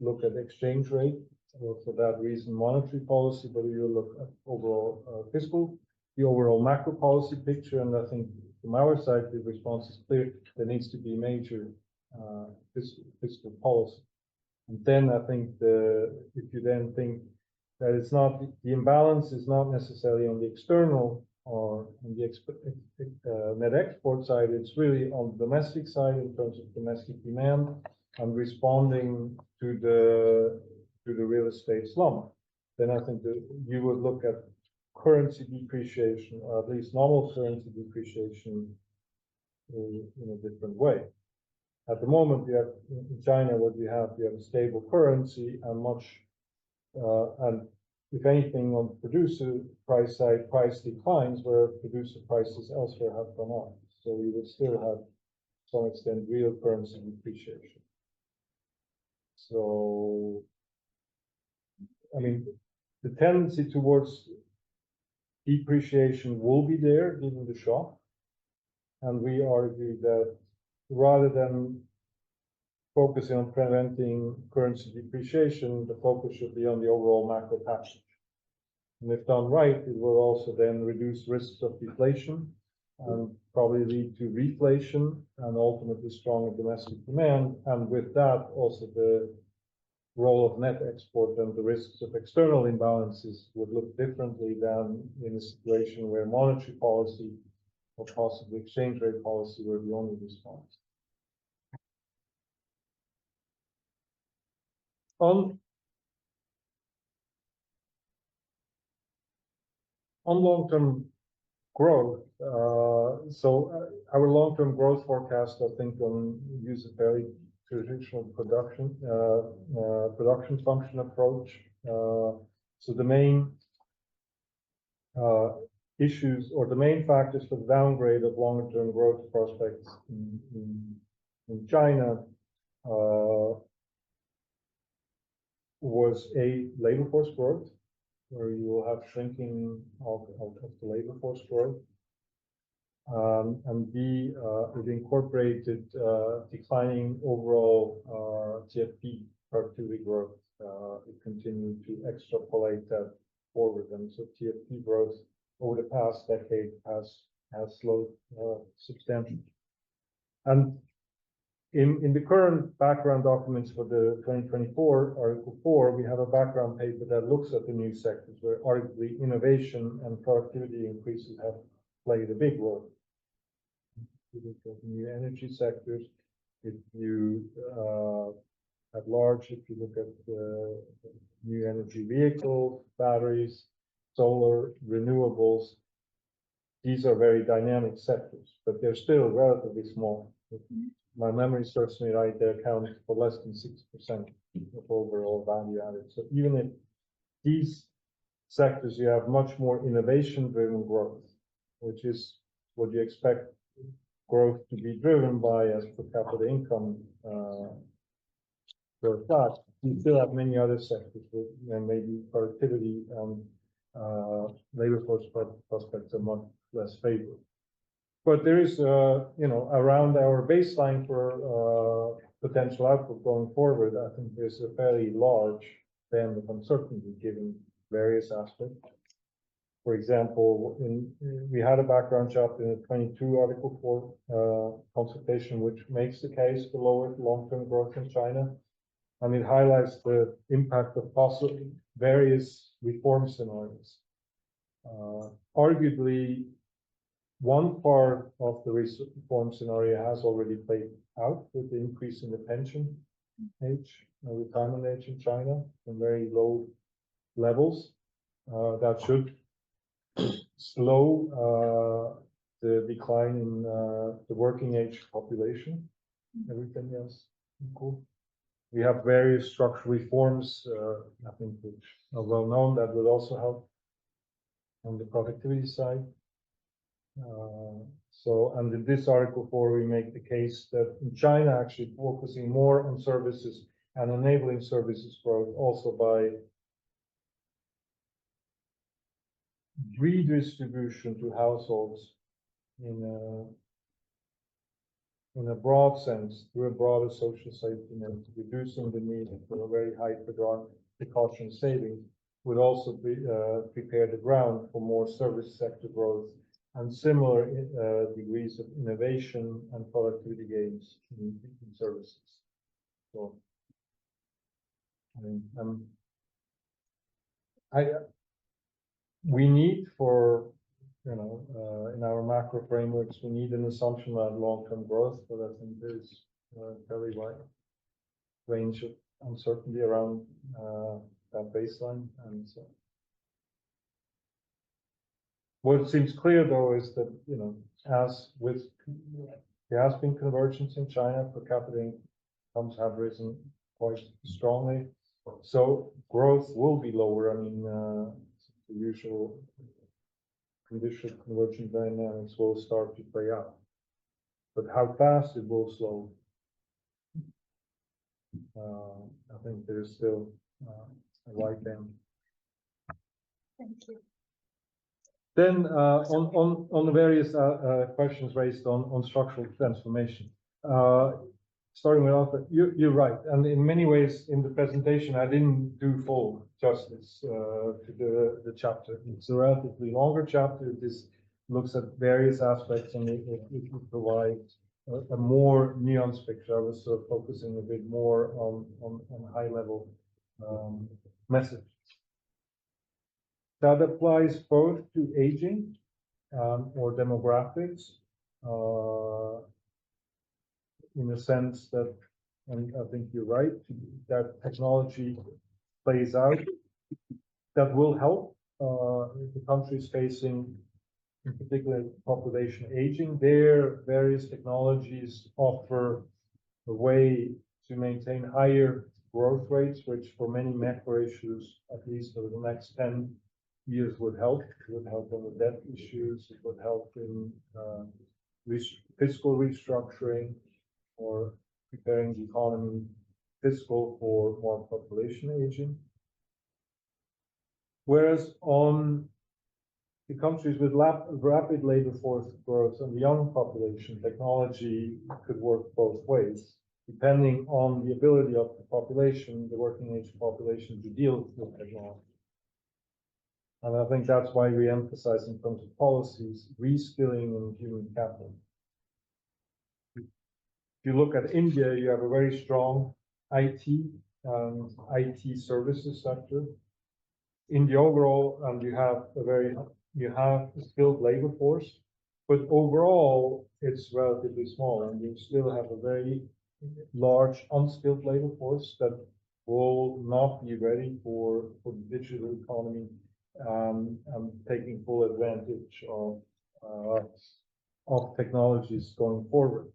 look at exchange rate, or for that reason monetary policy, but you look at overall fiscal, the overall macro policy picture. And I think from our side, the response is clear: there needs to be major fiscal policy. And then I think if you then think that it's not, the imbalance is not necessarily on the external or on the net export side, it's really on the domestic side in terms of domestic demand and responding to the real estate slump. Then I think that you would look at currency depreciation, or at least normal currency depreciation, in a different way. At the moment, you have in China, you have a stable currency and and if anything, on the producer price side, price declines where producer prices elsewhere have gone up. So you would still have, to some extent, real currency depreciation. So, I mean, the tendency towards depreciation will be there given the shock. And we argue that rather than focusing on preventing currency depreciation, the focus should be on the overall macro package. And if done right, it will also then reduce risks of deflation and probably lead to reflation and ultimately stronger domestic demand. And with that, also the role of net export and the risks of external imbalances would look differently than in a situation where monetary policy or possibly exchange rate policy were the only response. On long-term growth, our long-term growth forecast, I think, use a very traditional production function approach. So the main issues or the main factors for the downgrade of longer-term growth prospects in China was labor force growth, where you will have shrinking of the labor force growth. And B, it incorporated declining overall TFP productivity growth. It continued to extrapolate that forward. And so TFP growth over the past decade has slowed substantially. And in the current background documents for the 2024 Article 4, we have a background paper that looks at the new sectors where arguably innovation and productivity increases have played a big role. If you look at new energy sectors, if you at large, if you look at new energy vehicles, batteries, solar, renewables, these are very dynamic sectors, but they're still relatively small. my memory serves me right, they account for less than 6% of overall value added. So even if these sectors, you have much more innovation-driven growth, which is what you expect growth to be driven by as per capita income per flat. You still have many other sectors with maybe productivity and labor force prospects are much less favorable. But there is, around our baseline for potential output going forward, I think there's a fairly large band of uncertainty given various aspects. For example, we had a background chapter in the 22 Article 4 consultation, which makes the case for lower long-term growth in China. And it highlights the impact of possible various reform scenarios. Arguably, one part of the reform scenario has already played out with the increase in the pension age, retirement age in China from very low levels. That should slow the decline in the working age population. Everything else equal. We have various structural reforms, I think, which are well known that will also help on the productivity side. And in this Article 4, we make the case that in China, actually focusing more on services and enabling services growth also by redistribution to households in a broad sense, through a broader social safety net, reducing the need for a very high precaution saving, would also prepare the ground for more service sector growth and similar degrees of innovation and productivity gains in services. So, we need for, in our macro frameworks, we need an assumption about long-term growth, but I think there's a fairly wide range of uncertainty around that baseline. And so, what seems clear, though, is that, as with, there has been convergence in China, per capita incomes have risen quite strongly. So growth will be lower. I mean, the usual conditional convergent dynamics will start to play out. But how fast it will slow, I think there's still a wide band. Thank you. Then on the various questions raised on structural transformation, starting with Alfred, you're right, and in many ways in the presentation I didn't do full justice to the chapter. It's a relatively longer chapter. This looks at various aspects and it provides a more nuanced picture. I was focusing a bit more on high level messages. That applies both to aging or demographics, in the sense that, and I think you're right, that technology plays out, that will help the countries facing, in particular, population aging. Their various technologies offer a way to maintain higher growth rates, which for many macro issues, at least over the next 10 years, would help. It would help on the debt issues. It would help in fiscal restructuring or preparing the economy fiscal for more population aging. Whereas on the countries with rapid labor force growth and the young population, technology could work both ways, depending on the ability of the population, the working age population, to deal with technology. And I think that's why we emphasize in terms of policies, reskilling and human capital. If you look at India, you have a very strong IT services sector. In the overall, you have a skilled labor force, but overall it's relatively small, and you still have a very large unskilled labor force that will not be ready for the digital economy and taking full advantage of technologies going forward.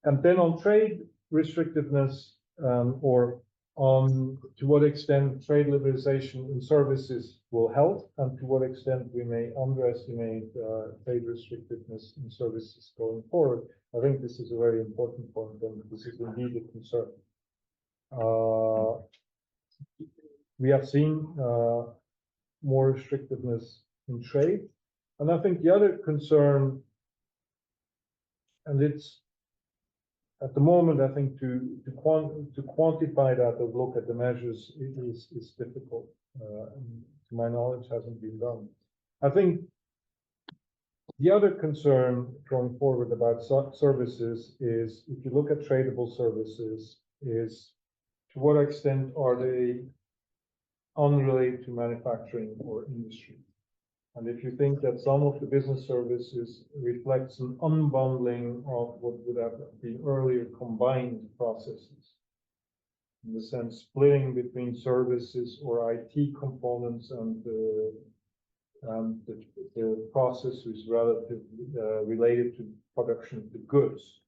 And then on trade restrictiveness, or on to what extent trade liberalization in services will help, and to what extent we may underestimate trade restrictiveness in services going forward. I think this is a very important point, and this is indeed a concern. We have seen more restrictiveness in trade, and I think the other concern, and it's at the moment, I think to quantify that or look at the measures is difficult. To my knowledge, hasn't been done. I think the other concern going forward about services is, if you look at tradable services, is to what extent are they unrelated to manufacturing or industry? And if you think that some of the business services reflects an unbundling of what would have been earlier combined processes, in the sense splitting between services or IT components and the process is relatively related to production of the goods.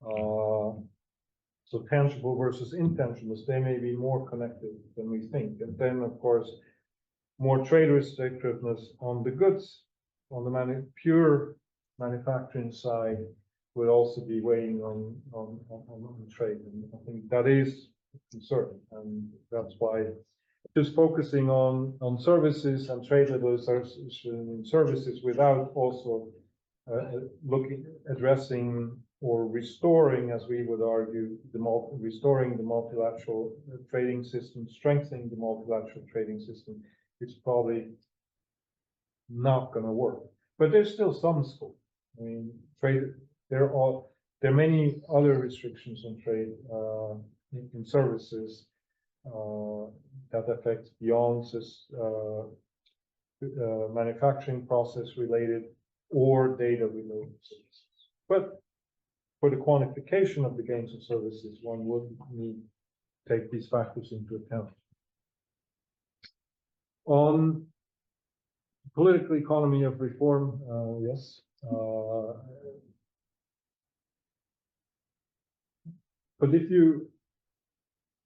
So tangible versus intangibles, they may be more connected than we think. And then, of course, more trade restrictiveness on the goods, on the pure manufacturing side, would also be weighing on trade. And I think that is a concern, and that's why just focusing on services and trade liberalization in services without also addressing or restoring, as we would argue, restoring the multilateral trading system, strengthening the multilateral trading system, it's probably not going to work. But there's still some scope. I mean, trade. There are many other restrictions on trade in services that affect beyond just manufacturing process related or data related services. But for the quantification of the gains of services, one would need to take these factors into account. On political economy of reform, yes. But if you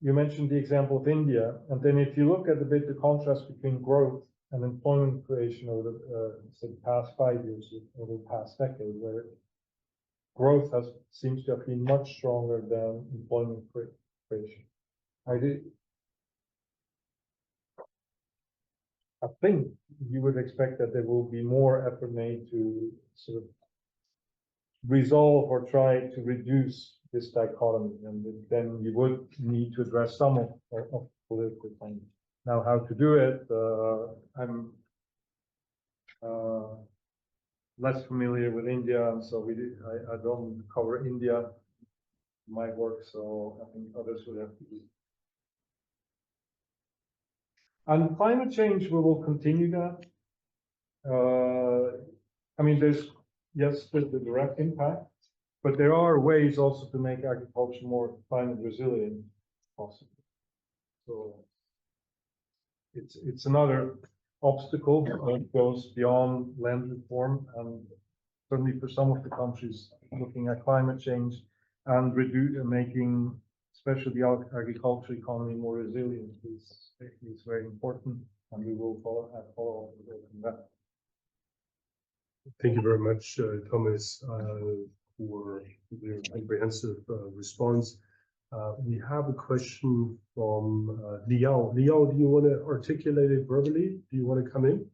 mentioned the example of India, and then if you look at a bit the contrast between growth and employment creation over the past 5 years, over the past decade, where growth seems to have been much stronger than employment creation. I think you would expect that there will be more effort made to sort of resolve or try to reduce this dichotomy, and then you would need to address some of political things. Now, how to do it, I'm less familiar with India, and so I don't cover India in my work, so I think others would have to do. And climate change, we will continue that. I mean, there's the direct impact, but there are ways also to make agriculture more climate resilient possible. So it's another obstacle that goes beyond land reform, and certainly for some of the countries looking at climate change and making especially the agriculture economy more resilient is very important, and we will follow up with that. Thank you very much, Thomas, for your comprehensive response. We have a question from Liao. Liao, do you want to articulate it verbally? Do you want to come in?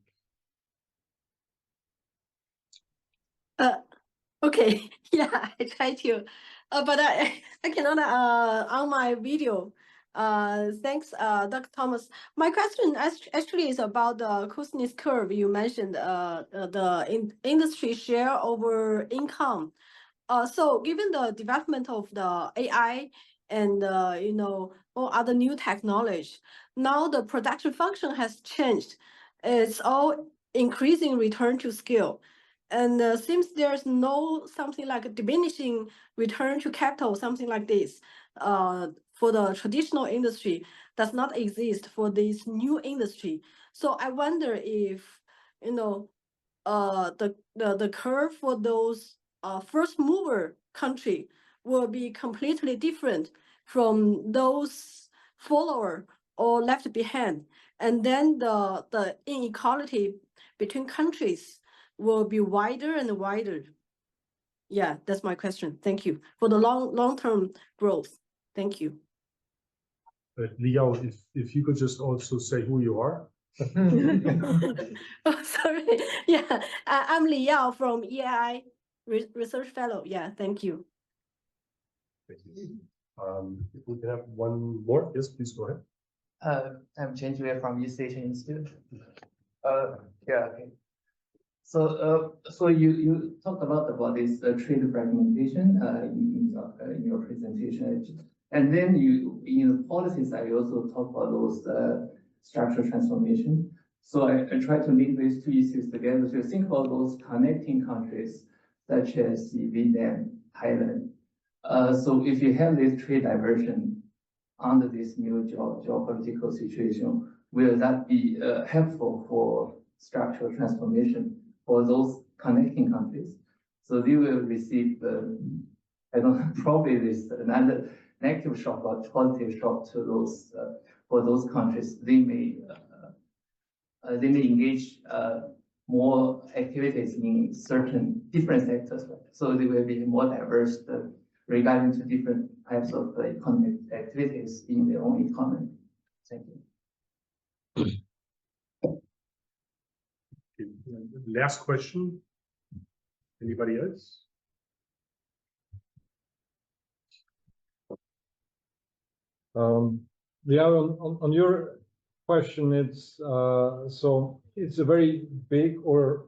Okay, yeah, I try to, but I cannot on my video. Thanks, Dr. Thomas. My question actually is about the Kuznets curve. You mentioned the industry share over income. So given the development of the AI and all other new technology, now the production function has changed. It's all increasing return to scale. And since there's no something like a diminishing return to capital, something like this, for the traditional industry does not exist for this new industry. So I wonder if, the curve for those first mover country will be completely different from those follower or left behind. And then the inequality between countries will be wider and wider. Yeah, that's my question. Thank you for the long-term growth. Thank you. But Leo, if you could just also say who you are. Oh, sorry. Yeah, I'm Li Yao from EAI Research Fellow. Yeah, thank you. If we can have one more, yes, please go ahead. I'm Chen Jue from East Asian Institute. Yeah, okay. So you talked a lot about this trade fragmentation in your presentation, and then in the policy side you also talk about those structural transformation. So I try to link these two issues together. So you think about those connecting countries such as Vietnam, Thailand. So if you have this trade diversion under this new geopolitical situation, will that be helpful for structural transformation for those connecting countries? So they will receive, I don't know, probably this another negative shock or positive shock to those for those countries. They may engage more activities in certain different sectors, right? So they will be more diverse regarding to different types of economic activities in their own economy. Thank you. Last question. Anybody else? Yeah, on your question, it's so it's a very big or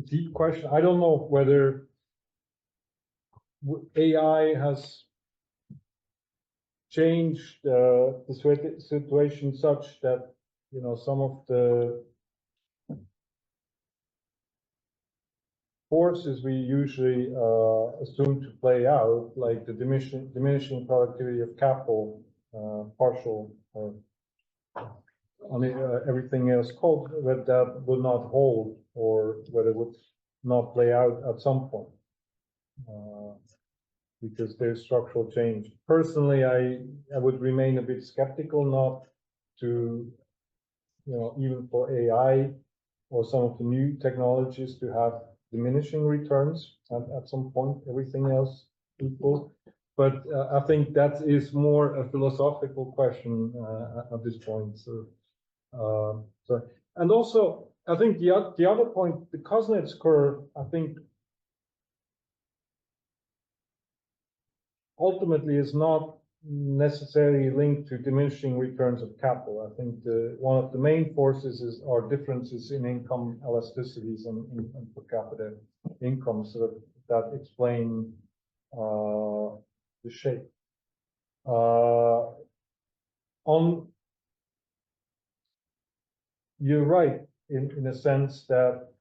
deep question. I don't know whether AI has changed the situation such that, you know, some of the forces we usually assume to play out, like the diminishing productivity of capital, partial, or I mean, everything else called, whether that would not hold or whether it would not play out at some point. Because there's structural change. Personally, I would remain a bit skeptical not to, you know, even for AI or some of the new technologies to have diminishing returns at some point, everything else equal. But I think that is more a philosophical question at this point. So, and also, I think the other point, the Kuznets curve, I think ultimately is not necessarily linked to diminishing returns of capital. I think one of the main forces are differences in income elasticities and per capita income, so that explain the shape. You're right in a sense that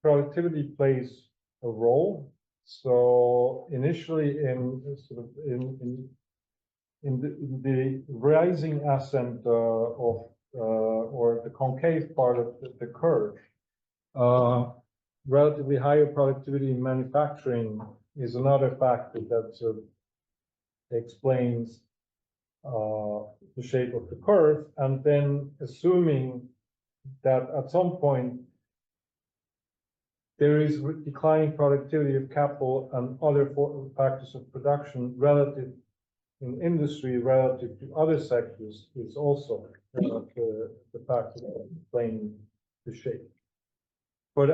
productivity plays a role. So initially, in the rising ascent of or the concave part of the curve, relatively higher productivity in manufacturing is another factor that sort of explains the shape of the curve, and then assuming that at some point there is declining productivity of capital and other factors of production relative in industry relative to other sectors is also the factor explaining the shape. But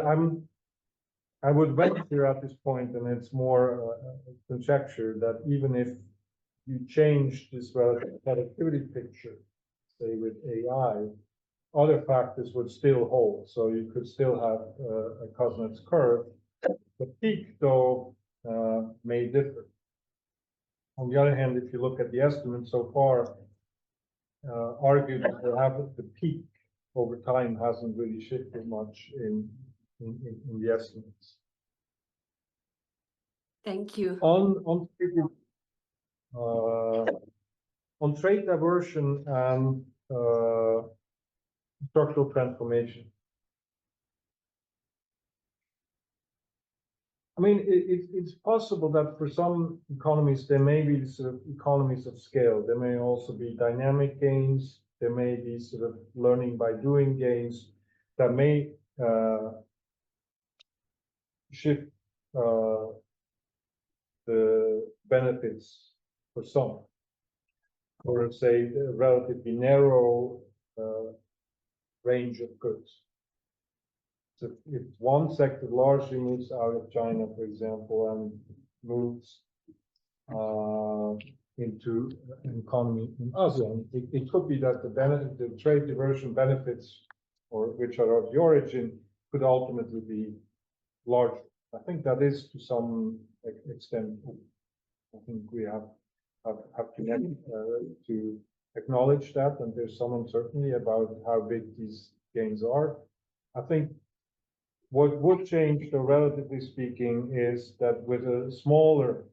I would venture at this point, and it's more conjecture, that even if you change this relative productivity picture, say with AI, other factors would still hold. So you could still have a Kuznets curve. The peak, though, may differ. On the other hand, if you look at the estimates so far, argued that the peak over time hasn't really shifted much in the estimates. Thank you. On trade diversion and structural transformation. I mean, it's possible that for some economies, there may be sort of economies of scale. There may also be dynamic gains. There may be sort of learning by doing gains that may shift the benefits for some, or say a relatively narrow range of goods. So if one sector largely moves out of China, for example, and moves into an economy in ASEAN, it could be that the trade diversion benefits, or which are of the origin, could ultimately be larger. I think that is to some extent. I think we have to acknowledge that, and there's some uncertainty about how big these gains are. I think what would change, though, relatively speaking, is that with a smaller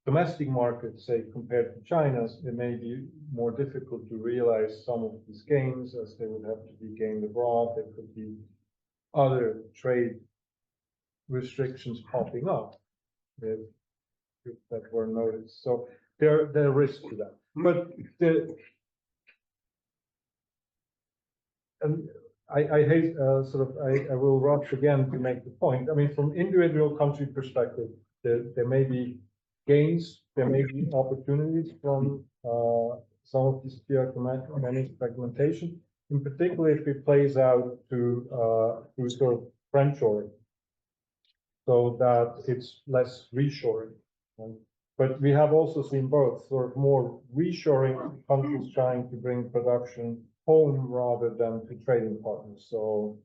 domestic market, say, compared to China's, it may be more difficult to realize some of these gains, as they would have to be gained abroad. There could be other trade restrictions popping up if that were noticed. So there are risks to that. But I hate I will rush again to make the point. I mean, from individual country perspective, there may be gains, there may be opportunities from some of this geoeconomic fragmentation, in particular if it plays out to sort of friendshoring, so that it's less reshoring. Right? But we have also seen both sort of more reshoring, countries trying to bring production home rather than to trading partners. So,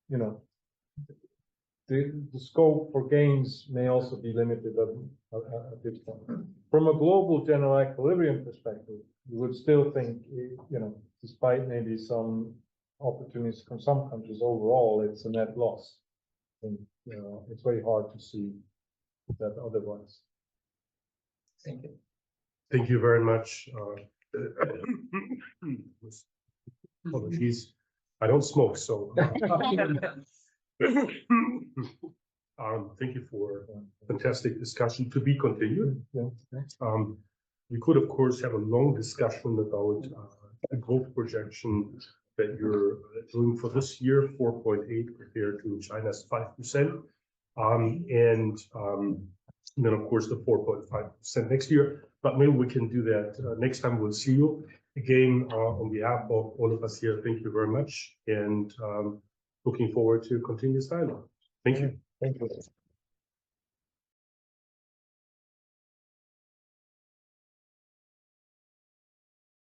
you know, the scope for gains may also be limited at this point. From a global general equilibrium perspective, you would still think, you know, despite maybe some opportunities from some countries, overall, it's a net loss. And, you know, it's very hard to see that otherwise. Thank you. Thank you very much. Apologies, I don't smoke, so. Thank you for a fantastic discussion, to be continued. We could, of course, have a long discussion about the growth projection that you're doing for this year, 4.8 compared to China's 5%. And then, of course, the 4.5% next year. But maybe we can do that next time. We'll see you again. On behalf of all of us here, thank you very much, and looking forward to continuous dialogue. Thank you. Thank you.